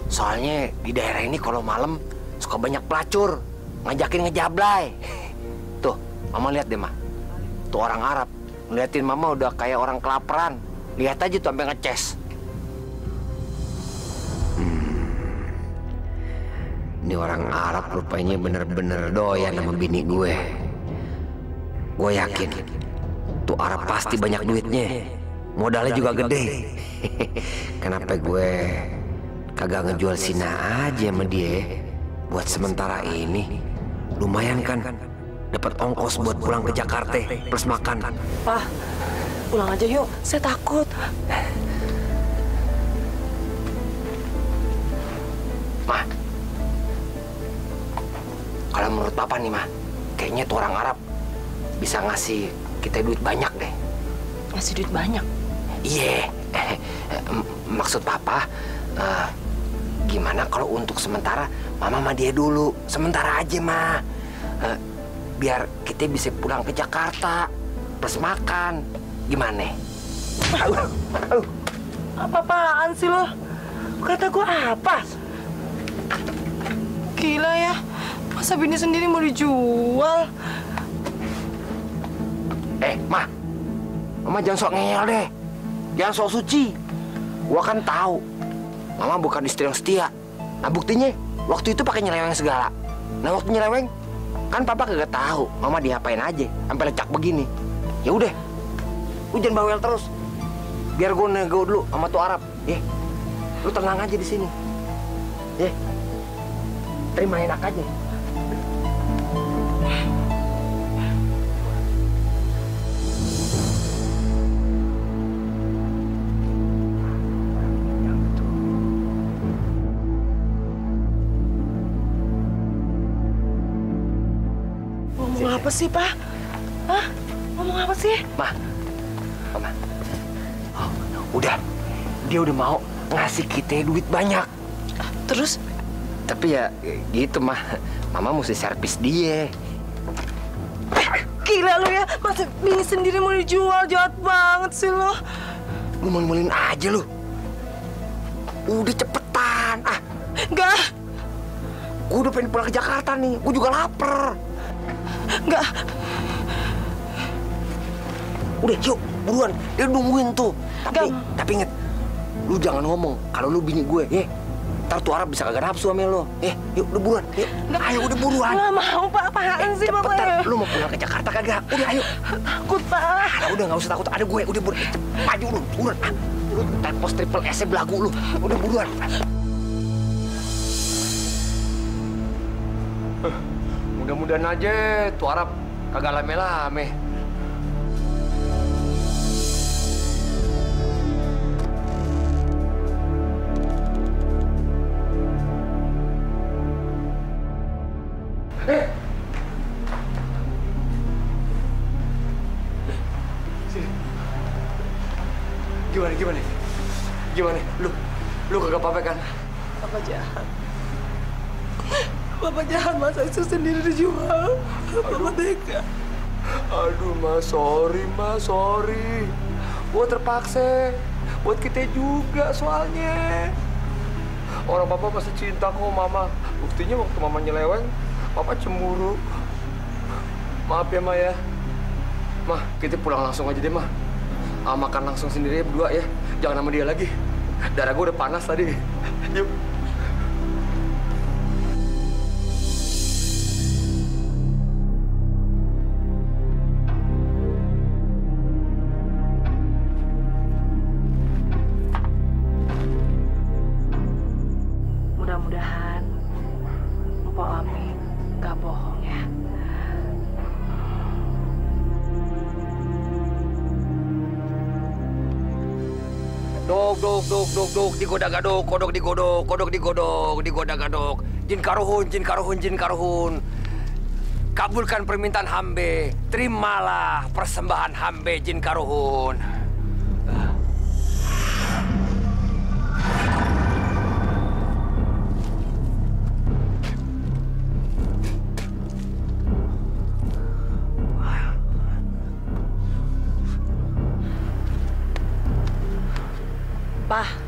Soalnya di daerah ini kalau malam suka banyak pelacur, ngajakin ngejablay. Tuh, Mama lihat deh, Ma. Tuh orang Arab ngeliatin Mama udah kayak orang kelaparan. Lihat aja tuh sampai ngeces. Ini orang Arab rupanya bener-bener doyan sama bini gue. Gue yakin tuh Arab pasti banyak duitnya. Modalnya juga gede. Kenapa gue kagak ngejual Sina aja sama dia? Buat sementara ini lumayan kan, dapat ongkos buat pulang ke Jakarta plus makan. Pak, pulang aja yuk. Saya takut. Ma, kalau menurut Papa nih, Ma, kayaknya tuh orang Arab bisa ngasih kita duit banyak deh. Ngasih duit banyak? Iya. Maksud Papa, gimana kalau untuk sementara Mama sama dia dulu. Sementara aja, Ma. Biar kita bisa pulang ke Jakarta plus makan. Gimana? Apa-apaan sih lo? Kata gue apa? Gila ya. Masa bini sendiri mau dijual? Ma. Mama jangan sok ngeyel deh. Jangan sok suci. Gua kan tahu Mama bukan istri yang setia. Nah buktinya waktu itu pakai nyeleweng segala. Nah waktu nyeleweng kan Papa kagak tahu Mama diapain aja sampai lecak begini. Ya udah, lu jangan bawel terus. Biar gue nego dulu sama tuh Arab. Lu tenang aja di sini. Terima enak aja. Ngomong apa sih, Pak? Hah? Ngomong apa sih? Mama. Udah, dia udah mau ngasih kita duit banyak. Terus? Tapi ya gitu, Ma. Mama mesti servis dia. Gila lu ya, masa bini sendiri mau dijual? Jahat banget sih lo. Lu malu-maluin aja lu. Udah cepetan. Enggak. Gue udah pengen pulang ke Jakarta nih. Gue juga lapar. Enggak. Udah, yuk, buruan. Dia nungguin tuh. Tapi inget, lu jangan ngomong kalau lu bini gue, ya. Ntar tuh Arab bisa kagak nafsu sama lo. Yuk, udah buruan. Yuk, ayo udah buruan. Nggak mau, Pak. Apaan sih, Bapak? Cepetan, lu mau pulang ke Jakarta kagak? Udah, ayo. Takut, Pak. Udah, nggak usah takut. Ada gue, udah buruan. Maju lu, buruan. Lu tempos triple S-nya belagu lu. Udah buruan. Mudah-mudahan aja tuh Arab kagak lame-lame. Sini. Gimana? Lu kagak apa-apa kan? Bapak jahat. Bapak jahat, masa istri sendiri dijual. Bapak tega. Aduh, Mas, sorry. Gua terpaksa. Buat kita juga soalnya. Orang Papa masih cinta kok Mama. Buktinya waktu Mama nyeleweng, Papa cemburu. Maaf ya, Ma ya. Mah, kita pulang langsung aja deh, Mah. Makan langsung sendiri ya berdua ya. Jangan sama dia lagi. Darah gue udah panas tadi. Yuk. Mudah-mudahan Mpok Ami nggak bohong ya. Dok, digoda-gadok, kodok digoda-gadok. Jin karuhun. Kabulkan permintaan hambe, terimalah persembahan hambe jin karuhun. Pak,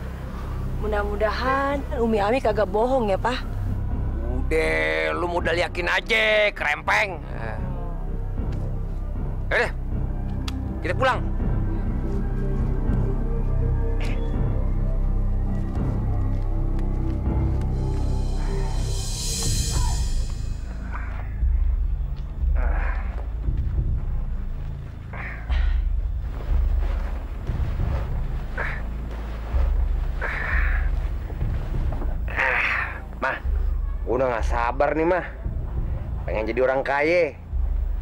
mudah-mudahan Umi Ami kagak bohong ya, Pak. Udah, lu modal yakin aja, kerempeng. Udah, kita pulang. Udah gak sabar nih, Mah. Pengen jadi orang kaya.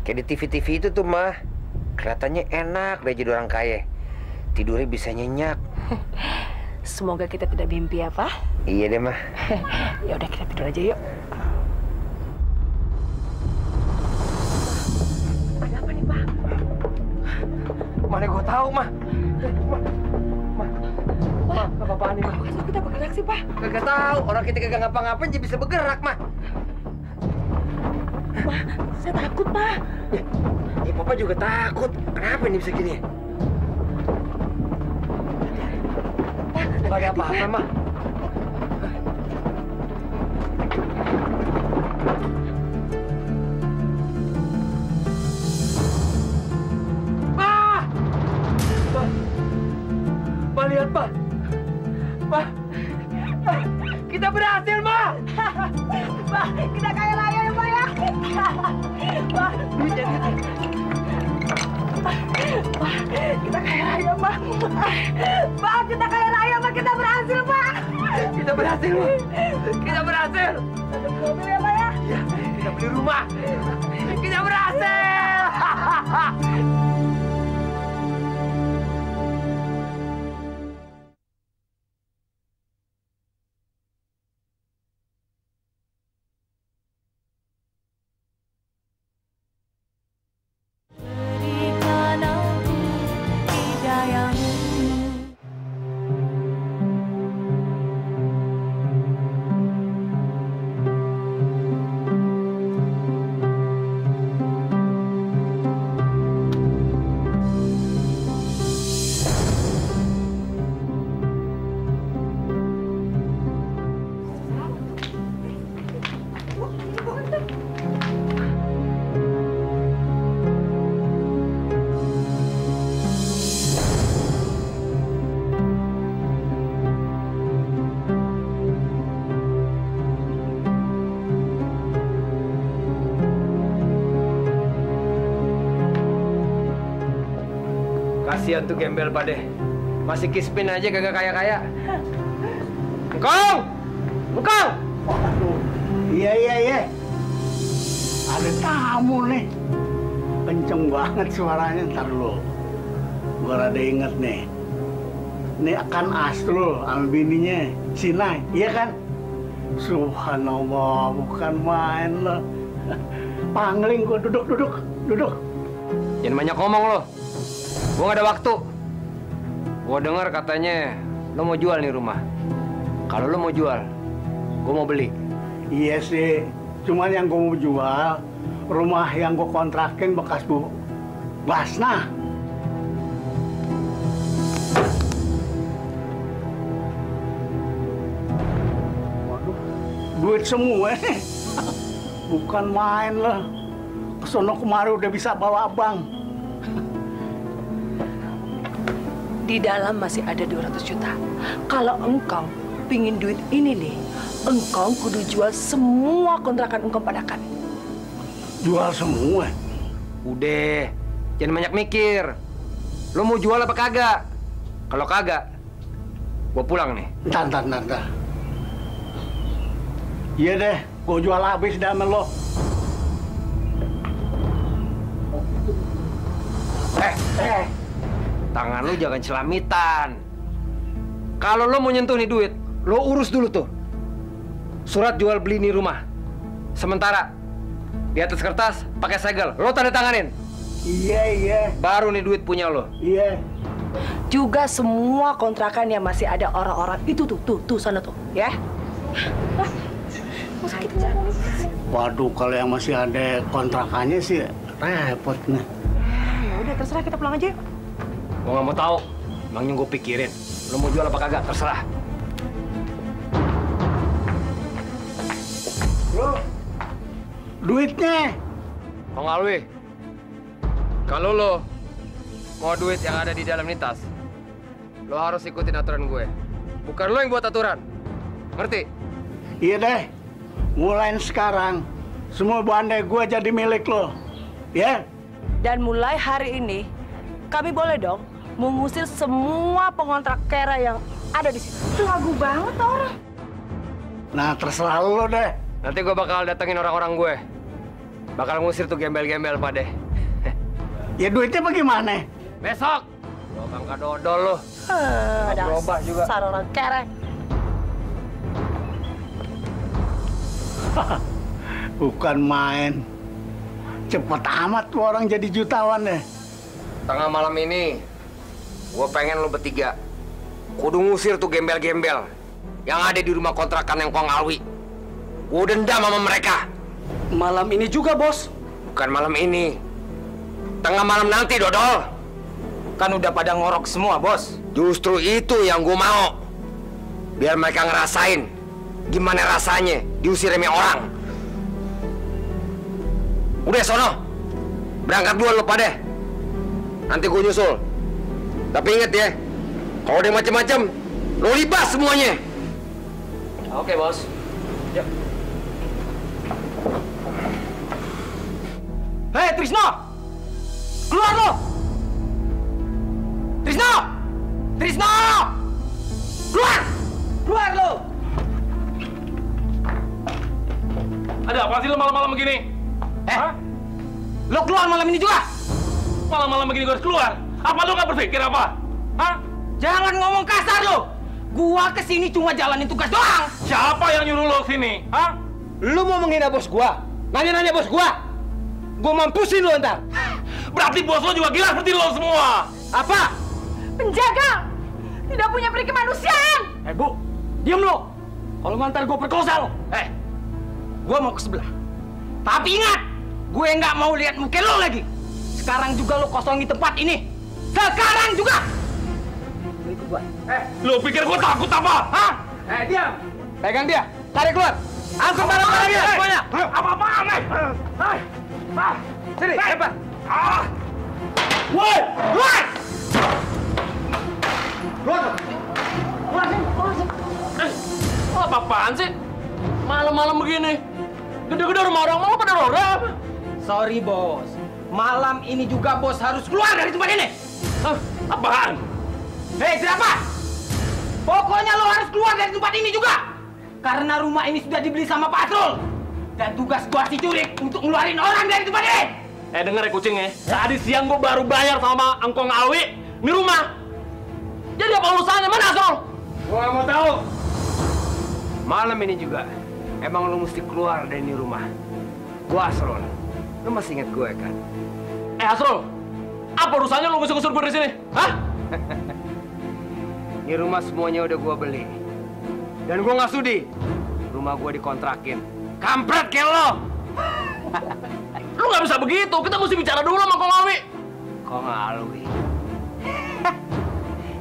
Kayak di TV-TV itu tuh, Mah. Kelihatannya enak deh jadi orang kaya. Tidurnya bisa nyenyak. Semoga kita tidak mimpi ya, Pak. Iya deh, Mah. Ya udah, kita tidur aja yuk. Ada apa nih, Pak? Mana gue tahu, Mah. Mah, apa-apaan nih, Mah? Kok kita bergerak sih, Pak? Kagak tahu, orang kita kagak ngapa-ngapain jadi bisa bergerak, Mah. Pak, saya takut, Pak. Ya, Papa juga takut. Kenapa ini bisa gini? Nggak ada apa-apa, Mah. Pak, lihat, Pak. Pak, kita berhasil, Ma. Pak, kita kaya raya ya, Pak ya. Pak, kita kaya raya, Pak. Pak, kita kaya raya, Pak. Kita berhasil, Pak. Kita berhasil, Ma. Kita berhasil. Ada mobil ya, Pak ya. Iya, kita beli rumah. Kita berhasil. Kasihan tuh gembel Pade. Masih kispin aja kagak kaya-kaya. Engkong! Engkong! Iya. Ada tamu nih. Kenceng banget suaranya, ntar lu. Gua rada inget nih. Ini akan Astrul sama bininya, Sinai, iya kan? Subhanallah, bukan main lo. Pangling gua, duduk. Jangan banyak ngomong lo. Gua nggak ada waktu. Gua dengar katanya lo mau jual nih rumah. Kalau lo mau jual, gua mau beli. Iya sih, cuman yang gua mau jual rumah yang gua kontrakin bekas Bu Basna. Waduh, duit semua. Bukan main loh. Kesono kemari udah bisa bawa bank. Di dalam masih ada 200 juta. Kalau engkau pingin duit ini nih, engkau kudu jual semua kontrakan engkau pada kami. Jual semua? Udah, jangan banyak mikir. Lo mau jual apa kagak? Kalau kagak, gua pulang nih. Ntar. Iya deh, gua jual habis dah sama lo. Tangan lu jangan celamitan. Kalau lo mau nyentuh nih duit, lo urus dulu tuh surat jual beli nih rumah. Sementara di atas kertas pakai segel, lo tanda tanganin. Iya. Baru nih duit punya lo. Iya. Juga semua kontrakan yang masih ada orang-orang itu tuh sana tuh, ya. Waduh, kalau yang masih ada kontrakannya sih repot nih. Ya udah terserah, kita pulang aja. Gua nggak mau tahu. Emangnya gue pikirin. Lo mau jual apa kagak? Terserah. Lo, duitnya. Kong Alwi, kalau lo mau duit yang ada di dalam nih tas, lo harus ikutin aturan gue. Bukan lo yang buat aturan. Ngerti? Iya deh. Mulai sekarang, semua bandai gue jadi milik lo. Ya? Dan mulai hari ini, kami boleh dong mengusir semua pengontrak kera yang ada di sini. Lagu banget orang. Nah, terserah lo deh. Nanti gue bakal datengin orang-orang gue. Bakal ngusir tuh gembel-gembel, Pak deh. Ya duitnya bagaimana? Besok. Lo bangka dodol lo. Ada berubah juga. Dasar orang kere. Bukan main. Cepet amat tuh orang jadi jutawan deh. Tengah malam ini, gue pengen lo bertiga kudu ngusir tuh gembel-gembel yang ada di rumah kontrakan yang Kong Alwi. Gue dendam sama mereka. Malam ini juga, Bos? Bukan malam ini. Tengah malam nanti, dodol. Kan udah pada ngorok semua, Bos. Justru itu yang gue mau. Biar mereka ngerasain gimana rasanya diusir sama orang. Udah, sono. Berangkat dulu lo, Pade. Nanti gue nyusul. Tapi inget ya, kalau ada macem-macem, lo libas semuanya. Oke, Bos. Yuk. Hei, Trisno! Keluar lo! Trisno! Trisno! Keluar! Keluar lo! Ada apa sih lo malam-malam begini? Lo keluar malam ini juga? Malam-malam begini gue harus keluar? Apa lo nggak berpikir apa? Hah? Jangan ngomong kasar lo! Gua kesini cuma jalanin tugas doang! Siapa yang nyuruh lo kesini? Hah? Lu mau menghina bos gua? Nanya-nanya bos gua? Gua mampusin lo ntar! Berarti bos lo juga gila seperti lo semua! Apa? Penjaga! Tidak punya peri kemanusiaan! Bu, diam lo! Kalau ngantar gua perkosa lo! Gua mau ke sebelah. Tapi ingat, gue nggak mau lihat muka lo lagi. Sekarang juga lo kosongi tempat ini. Sekarang juga! Lo ikut gua. Lo pikir gua takut apa? Hah? Diam! Pegang dia, tarik keluar! Angkut barang-barangnya semuanya! Apa-apaan, Sini, cepat! Woi! Keluar! Apa-apaan sih? Malam-malam begini. Gede-gede rumah orang mau pada roda. Sorry, bos. Malam ini juga bos harus keluar dari tempat ini. Apaan? Hei, siapa? Pokoknya lo harus keluar dari tempat ini juga. Karena rumah ini sudah dibeli sama Pak Asrul. Dan tugas gua si Curik untuk ngeluarin orang dari tempat ini. Denger ya kucing ya. Tadi siang gua baru bayar sama Angkong Alwi ini rumah. Jadi apa urusannya? Mana Asrul? Gua nggak mau tahu. Malam ini juga, emang lu mesti keluar dari ini rumah. Gua Asrul. Lu masih ingat gue kan? Asrul, apa urusannya lu ngusur-ngusur gue dari sini? Hah? Ini rumah semuanya udah gua beli. Dan gua nggak sudi rumah gua dikontrakin. Kampret kayak lo! Lu nggak bisa begitu, kita mesti bicara dulu sama Kong Alwi. Kong Alwi?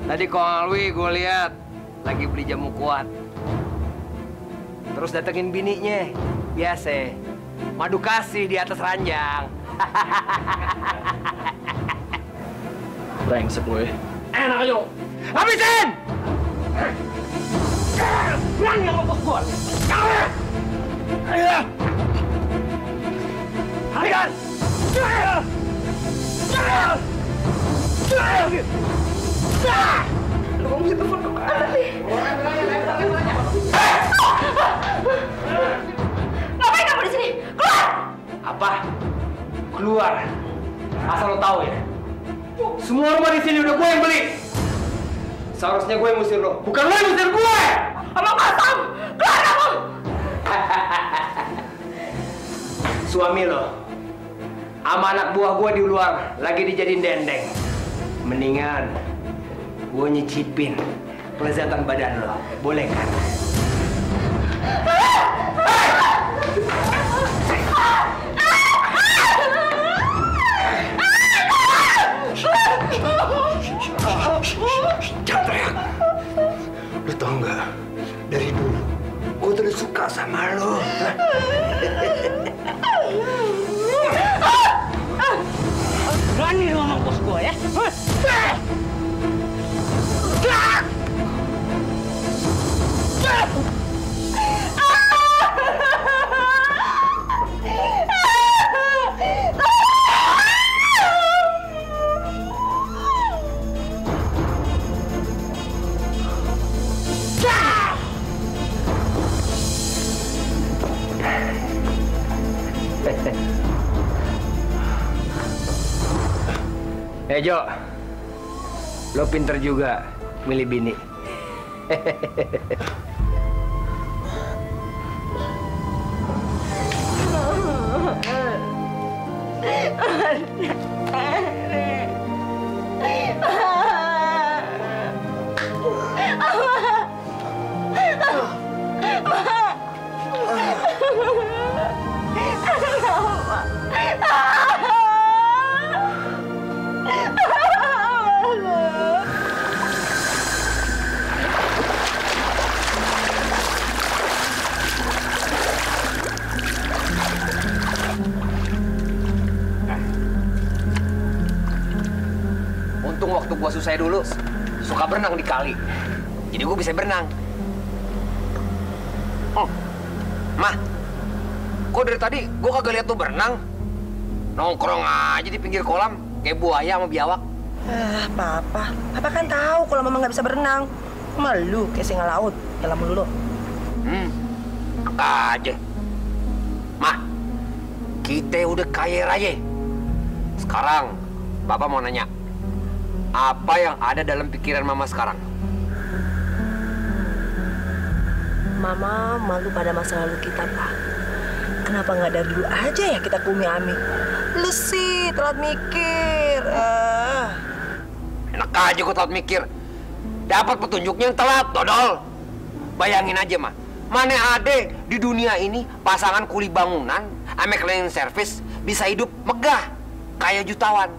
Tadi Kong Alwi gue lihat lagi beli jamu kuat. Terus datengin bininya, biasa. Madu kasih di atas ranjang. Brengsek gue. Enak aja. Habisin! Berani sama bos gue. Ayo! Harikan! Lu mau minta telepon kemana nih? Ngapain kamu di sini? Keluar! Apa? Keluar. Asal lo tahu ya. Semua rumah di sini udah gue yang beli. Seharusnya gue yang ngusir lo, bukan lo yang ngusir gue. Abang Kasam, keluar kamu! Suami lo, sama anak buah gue di luar lagi dijadiin dendeng. Mendingan gue nyicipin kelezatan badan lo, boleh kan? Jangan teriak. Lu tau nggak? Dari dulu, gue tuh udah suka sama lo. Berani lu sama bos gue ya? Jo, lo pinter juga milih bini. Untung waktu gua susah dulu, suka berenang di kali. Jadi gua bisa berenang. Mah, kok dari tadi gua kagak lihat tuh berenang? Nongkrong aja di pinggir kolam, kayak buaya sama biawak. Papa kan tahu kalau mama nggak bisa berenang. Malu kayak singa laut, dalam dulu. Aja. Mah, kita udah kaya raya. Sekarang, Bapak mau nanya, apa yang ada dalam pikiran Mama sekarang? Mama malu pada masa lalu kita, Pak. Kenapa nggak dari dulu aja ya kita ke Umi Ami? Lu sih telat mikir. Enak aja gue telat mikir. Dapat petunjuknya yang telat, dodol. Bayangin aja, mah. Mana ada di dunia ini pasangan kuli bangunan sama cleaning service bisa hidup megah kayak jutawan.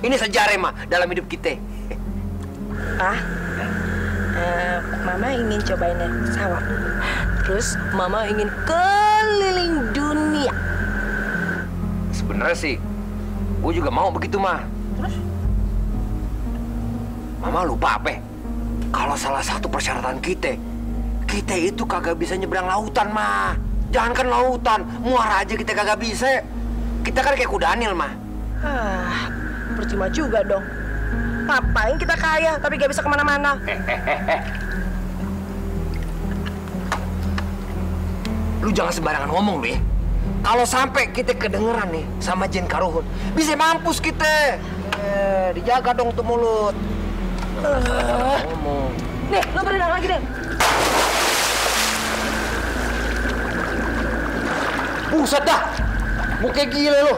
Ini sejarah, mah, dalam hidup kita. Mama ingin cobain naik pesawat. Terus Mama ingin keliling dunia. Sebenarnya sih, gue juga mau begitu, mah. Terus? Mama lupa apa? Kalau salah satu persyaratan kita itu kagak bisa nyebrang lautan, mah. Jangankan lautan, muara aja kita kagak bisa. Kita kan kayak kudanil, mah. percuma juga dong. Ngapain kita kaya tapi gak bisa kemana-mana? Lu jangan sembarangan ngomong lu ya. Kalau sampai kita kedengeran nih sama Jin Karuhun, bisa mampus kita. Dijaga dong tuh mulut. Ngomong. Nih, lo berenang lagi deh. Buset dah, muka gila lo.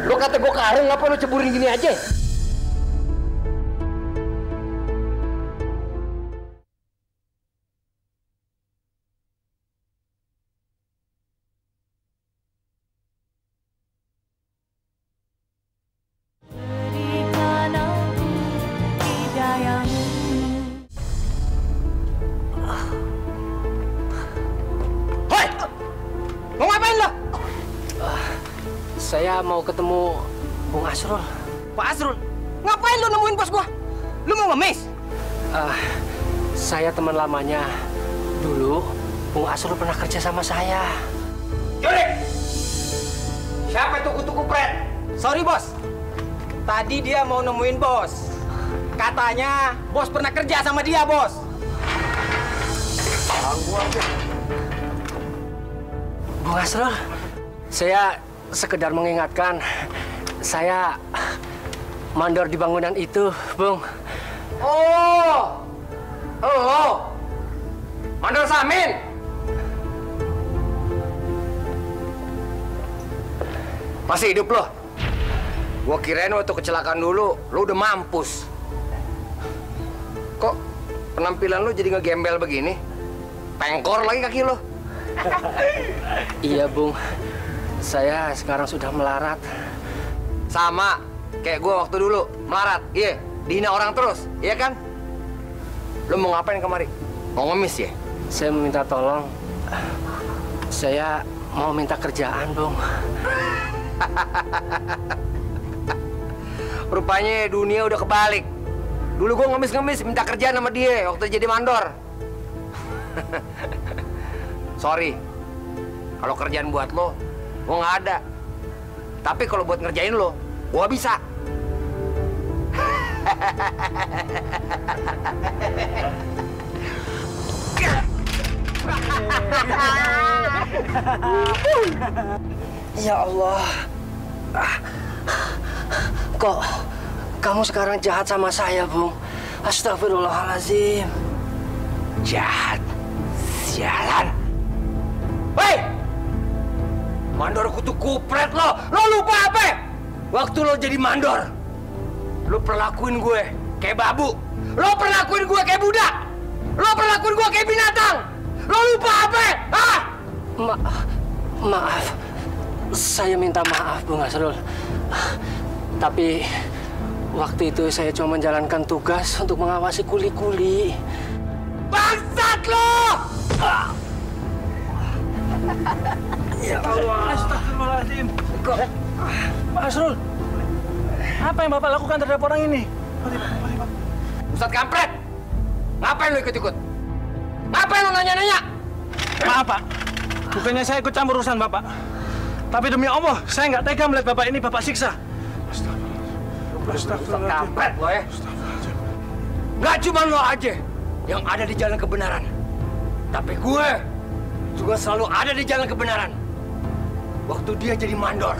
Lo kata gue karung, ngapa lo ceburin gini aja? Saya mau ketemu Bung Asrul. Pak Asrul? Ngapain lu nemuin bos gua? Lu mau ngemis? Saya teman lamanya. Dulu Bung Asrul pernah kerja sama saya. Jurik! Siapa itu kutu kupret? Sorry bos. Tadi dia mau nemuin bos. Katanya bos pernah kerja sama dia bos. Bung Asrul, saya sekedar mengingatkan, saya mandor di bangunan itu, Bung. Oh, mandor Samin. Masih hidup lo? Gua kirain waktu kecelakaan dulu, lo udah mampus. Kok penampilan lo jadi ngegembel begini? Pengkor lagi kaki lo. Iya, Bung. Saya sekarang sudah melarat. Sama kayak gue waktu dulu melarat, iya, dihina orang terus, iya kan? Lo mau ngapain kemari? Mau ngemis ya? Saya meminta tolong. Saya mau minta kerjaan, Bung. Rupanya dunia udah kebalik. Dulu gue ngemis-ngemis minta kerjaan sama dia waktu jadi mandor. Sorry, kalau kerjaan buat lo, gue nggak ada. Tapi kalau buat ngerjain lo, gue bisa. Ya Allah. Kok kamu sekarang jahat sama saya, Bung? Astagfirullahaladzim. Jahat? Sialan. Hei! Mandor kutu kupret lo! Lo lupa apa? Waktu lo jadi mandor, lo perlakuin gue kayak babu. Lo perlakuin gue kayak budak. Lo perlakuin gue kayak binatang. Lo lupa apa? Hah? Maaf. Saya minta maaf, Bung Asrul. Tapi waktu itu saya cuma menjalankan tugas untuk mengawasi kuli-kuli. Bangsat lo! Ya Allah. Astagfirullahaladzim. Pak Asrul, apa yang Bapak lakukan terhadap orang ini? Ustadz kampret! Ngapain lo ikut-ikut? Ngapain lo nanya-nanya? Maaf, Pak. Bukannya saya ikut campur urusan Bapak. Tapi demi Allah, saya nggak tega melihat Bapak ini Bapak siksa. Ustadz kampret lo ya. Nggak cuma lo aja yang ada di jalan kebenaran. Tapi gue juga selalu ada di jalan kebenaran. Waktu dia jadi mandor,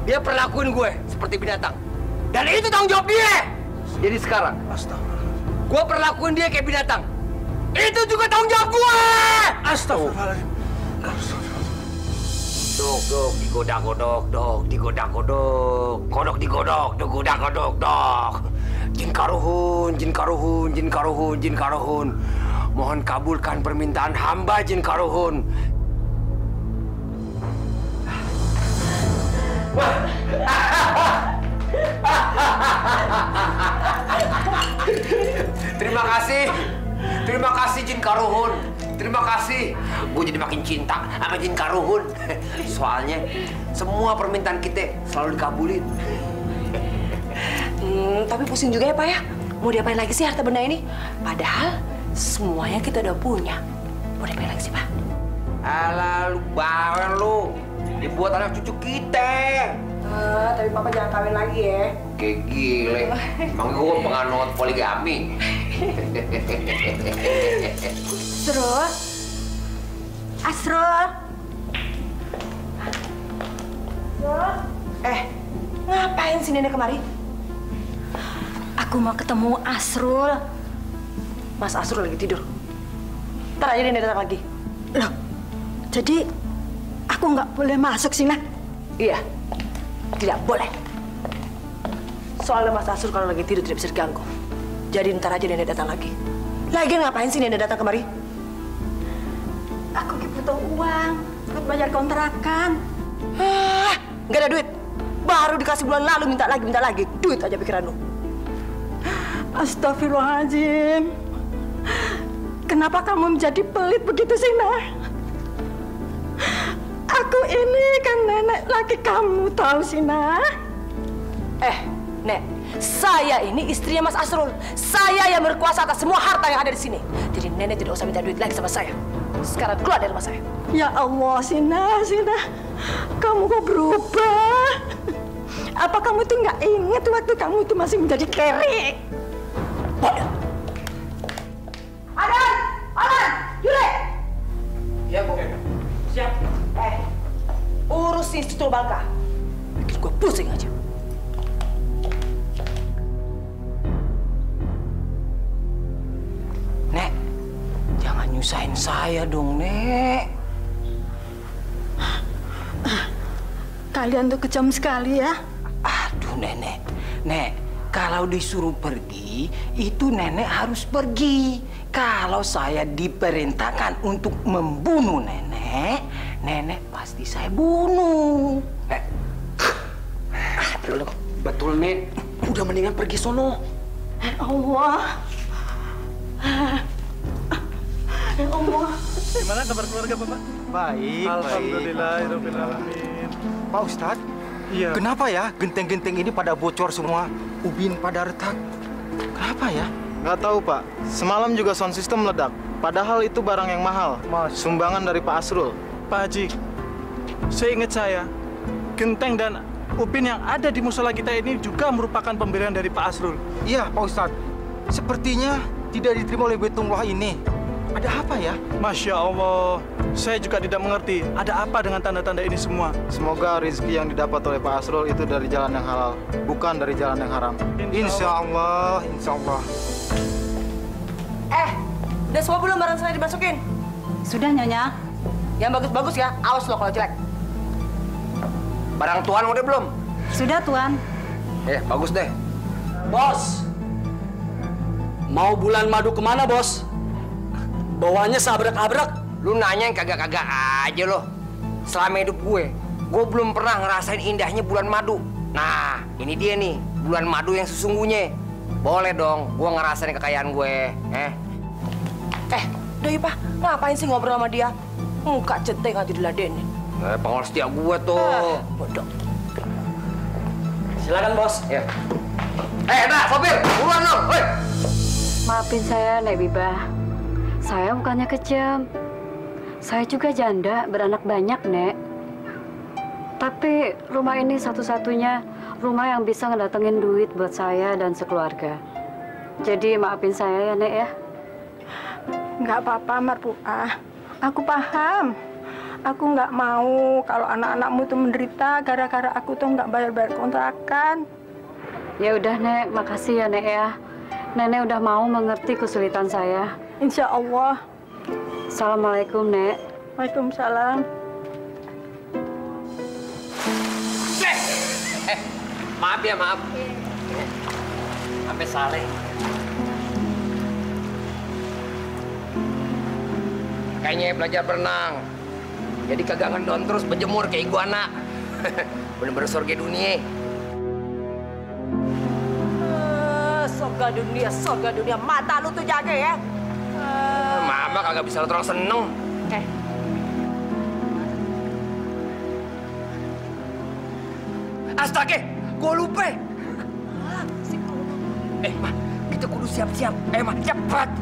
dia perlakuin gue seperti binatang. Dan itu tanggung jawab dia. Jadi sekarang, gue perlakuin dia kayak binatang. Itu juga tanggung jawab gue. Astagfirullahaladzim. Dok, digodak-godok, dok, digodak-godok. Kodok digodok, digodak-godok, dok. Jin Karuhun, Jin Karuhun, Jin Karuhun, Jin Karuhun. Mohon kabulkan permintaan hamba Jin Karuhun. Terima kasih Jin Karuhun. Terima kasih. Gue jadi makin cinta sama Jin Karuhun. Soalnya semua permintaan kita selalu dikabulin. Tapi pusing juga ya, Pak ya. Mau diapain lagi sih harta benda ini? Padahal semuanya kita udah punya. Mau diapain lagi sih, Pak? Alah, lu bawel lu. Dibuat anak cucu kita. Tapi papa jangan kawin lagi ya. Kayak gile. Emang gue penganut poligami. Asrul. Asrul. Ngapain sih nenek kemari? Aku mau ketemu Asrul. Mas Asrul lagi tidur. Ntar aja nenek datang lagi. Loh, jadi aku nggak boleh masuk sini? Iya, tidak boleh. Soalnya Mas Asrul kalau lagi tidur tidak bisa diganggu. Jadi ntar aja nenek datang lagi. Lagian ngapain sih nenek datang kemari? Aku butuh uang buat bayar kontrakan. Nggak ada duit. Baru dikasih bulan lalu minta lagi. Duit aja pikiran lu. Astagfirullahaladzim. Kenapa kamu menjadi pelit begitu sih, Nah? Aku ini kan nenek laki kamu, tahu sih, Nah? Nek, saya ini istrinya Mas Asrul. Saya yang berkuasa atas semua harta yang ada di sini. Jadi nenek tidak usah minta duit lagi sama saya. Sekarang keluar dari rumah saya. Ya Allah, Sina. Kamu kok berubah? Apa kamu tuh nggak ingat waktu kamu itu masih menjadi kere? Bodoh. Adan, Jurek. Iya, Bu. Siap. Urus si Situl Bangka. Bikin gue pusing aja. Nek, jangan nyusahin saya dong, Nek. Kalian tuh kejam sekali ya. Aduh, Nenek. Nek, kalau disuruh pergi, itu Nenek harus pergi. Kalau saya diperintahkan untuk membunuh Nenek, Nenek pasti saya bunuh. Betul, Nek. Udah mendingan pergi sono. Allah. Ya Allah. Gimana kabar keluarga, Bapak? Baik, Alhamdulillahirobbilalamin. Pak Ustadz, iya. Kenapa ya genteng-genteng ini pada bocor semua? Ubin pada retak. Kenapa ya? Nggak tahu, Pak. Semalam juga sound system meledak. Padahal itu barang yang mahal. Sumbangan dari Pak Asrul. Pak Haji, seingat saya, genteng dan ubin yang ada di musola kita ini juga merupakan pemberian dari Pak Asrul. Iya, Pak Ustadz. Sepertinya tidak diterima oleh Baitullah ini. Ada apa ya? Masya Allah, saya juga tidak mengerti ada apa dengan tanda-tanda ini semua. Semoga rezeki yang didapat oleh Pak Asrul itu dari jalan yang halal, bukan dari jalan yang haram. Insya Allah, insya Allah. Udah semua belum barang saya dimasukin? Sudah, Nyonya. Yang bagus-bagus ya, awas lo kalau jelek. Barang Tuan udah belum? Sudah, Tuan. Bagus deh. Bos, mau bulan madu kemana, Bos? Bawanya sabrak-abrak. Lu nanya yang kagak-kagak aja lo. Selama hidup gue belum pernah ngerasain indahnya bulan madu. Nah, ini dia nih, bulan madu yang sesungguhnya. Boleh dong, gue ngerasain kekayaan gue. Udah Pak, ngapain sih ngobrol sama dia? Muka centeng aja diladenin. Pengawal setia gue tuh. Bodoh. Silakan, Bos. Ya. Nah, sopir, buruan dong. Woi. Maafin saya, Nek Bibah. Saya bukannya kejam. Saya juga janda, beranak banyak, Nek. Tapi rumah ini satu-satunya rumah yang bisa ngedatengin duit buat saya dan sekeluarga. Jadi maafin saya ya, Nek ya. Nggak apa-apa, Marpuah. Aku paham. Aku nggak mau kalau anak-anakmu tuh menderita gara-gara aku tuh nggak bayar-bayar kontrakan. Ya udah, Nek. Makasih ya, Nek ya. Nenek udah mau mengerti kesulitan saya. Insya Allah. Assalamualaikum, Nek. Waalaikumsalam. Maaf ya, maaf. Sampai salah. Kayaknya belajar berenang. Jadi kagak ngedon terus berjemur kayak iguana. Bener-bener surga dunia. Surga dunia. Mata lu tuh jaga ya. Mama kagak bisa terang seneng. Astaga, gue lupa. Ma, kita kudu siap-siap. Ma, cepat.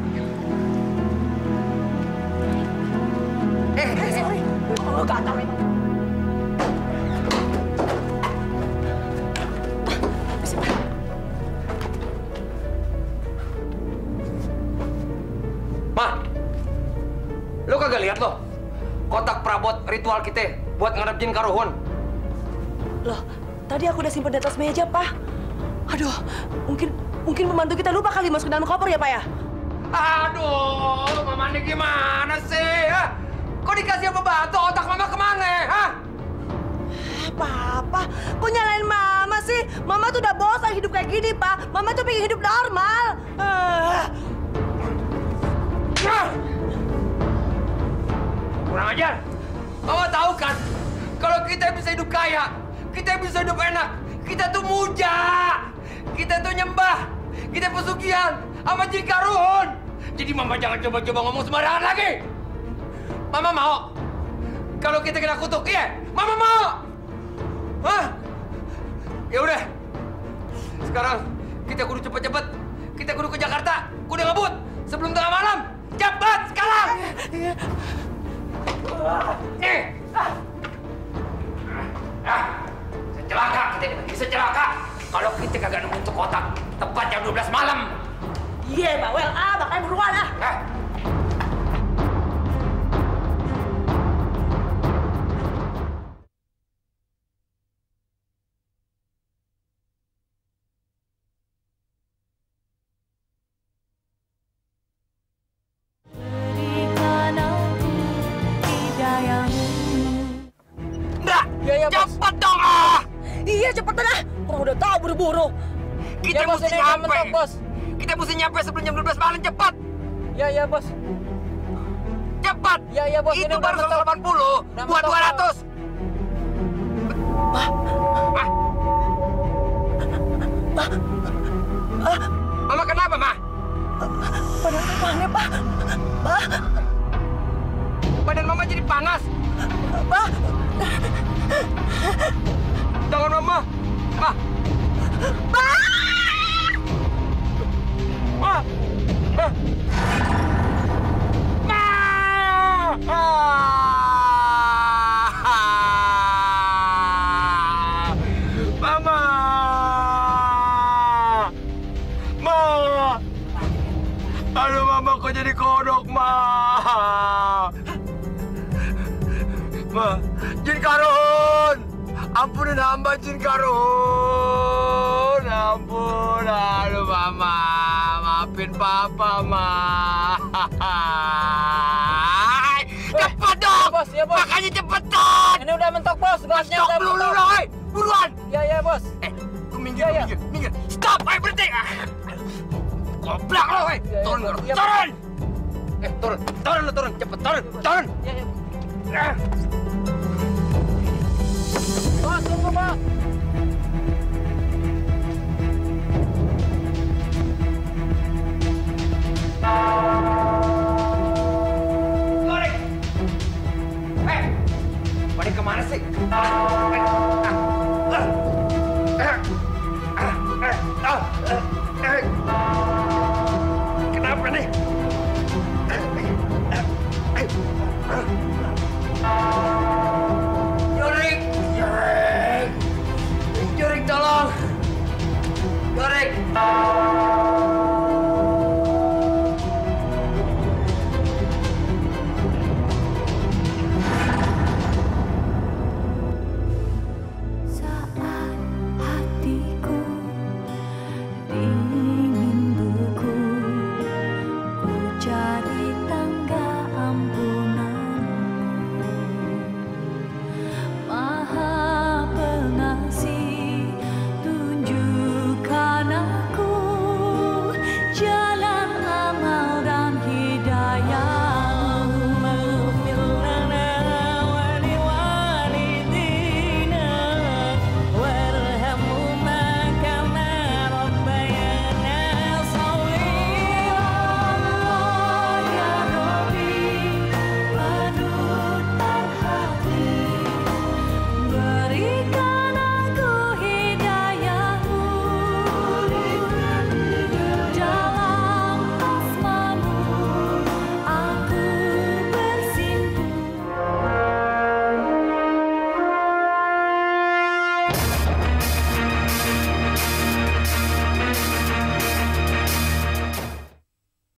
Sorry. Oh, gatal. kotak perabot ritual kita buat ngadep jin karuhun. Loh, tadi aku udah simpen di atas meja, Pak. Aduh, mungkin pembantu kita lupa kali masuk ke dalam koper ya, Pak ya? Aduh, Mama ini gimana sih? Ha? Kok dikasih pembantu, otak Mama kemana? Ha? Papa, kok nyalain Mama sih? Mama tuh udah bosan hidup kayak gini, Pak. Mama tuh pengen hidup normal. Kurang ajar. Mama tahu kan, kalau kita bisa hidup kaya, kita bisa hidup enak, kita tuh muja, kita tuh nyembah, kita pesugihan sama jin karuhun. Jadi Mama jangan coba-coba ngomong sembarangan lagi. Mama mau kalau kita kena kutuk, iya? Mama mau. Hah? Ya udah. Sekarang kita kudu cepet-cepet. Kita kudu ke Jakarta. Kudu ngebut sebelum tengah malam. Cepat sekarang. Nih. Celaka kita ini, bisa celaka. Kalau kita kagak nemu untuk kotak tepat jam 12 malam. Iya, Pak Wel. Makanya buruan ah. Cepet dong ah! Iya cepetan ah! Orang udah tahu buru-buru. Kita mesti nyampe, bos. Kita mesti nyampe sebelum jam 12 malam, cepat. Ya bos. Cepat. Ya bos. Itu baru 180 buat 200. Mama kenapa, Ma? Badan panas, Pak. Badan Mama jadi panas. Pak. Jangan Mama. Ma. Ma. Ma. Mama. Ma. Aduh Mama kok jadi kodok, Ma. Ma, jin karuhun. Ampunin hamba jin karuhun. Ampun, aduh Mama. Maafin Papa, Ma. Cepet dong! Bos, ya bos. Makanya cepetan! Ini udah mentok bos, gasnya udah mentok. Dulu, woy! Buruan! Ya bos. Minggir. Stop, ayo berhenti! Goblok lo, woy! Turun, turun! Turun, cepet, turun! Ya. Bos, tunggu bos. Goreng! Pada kemana sih?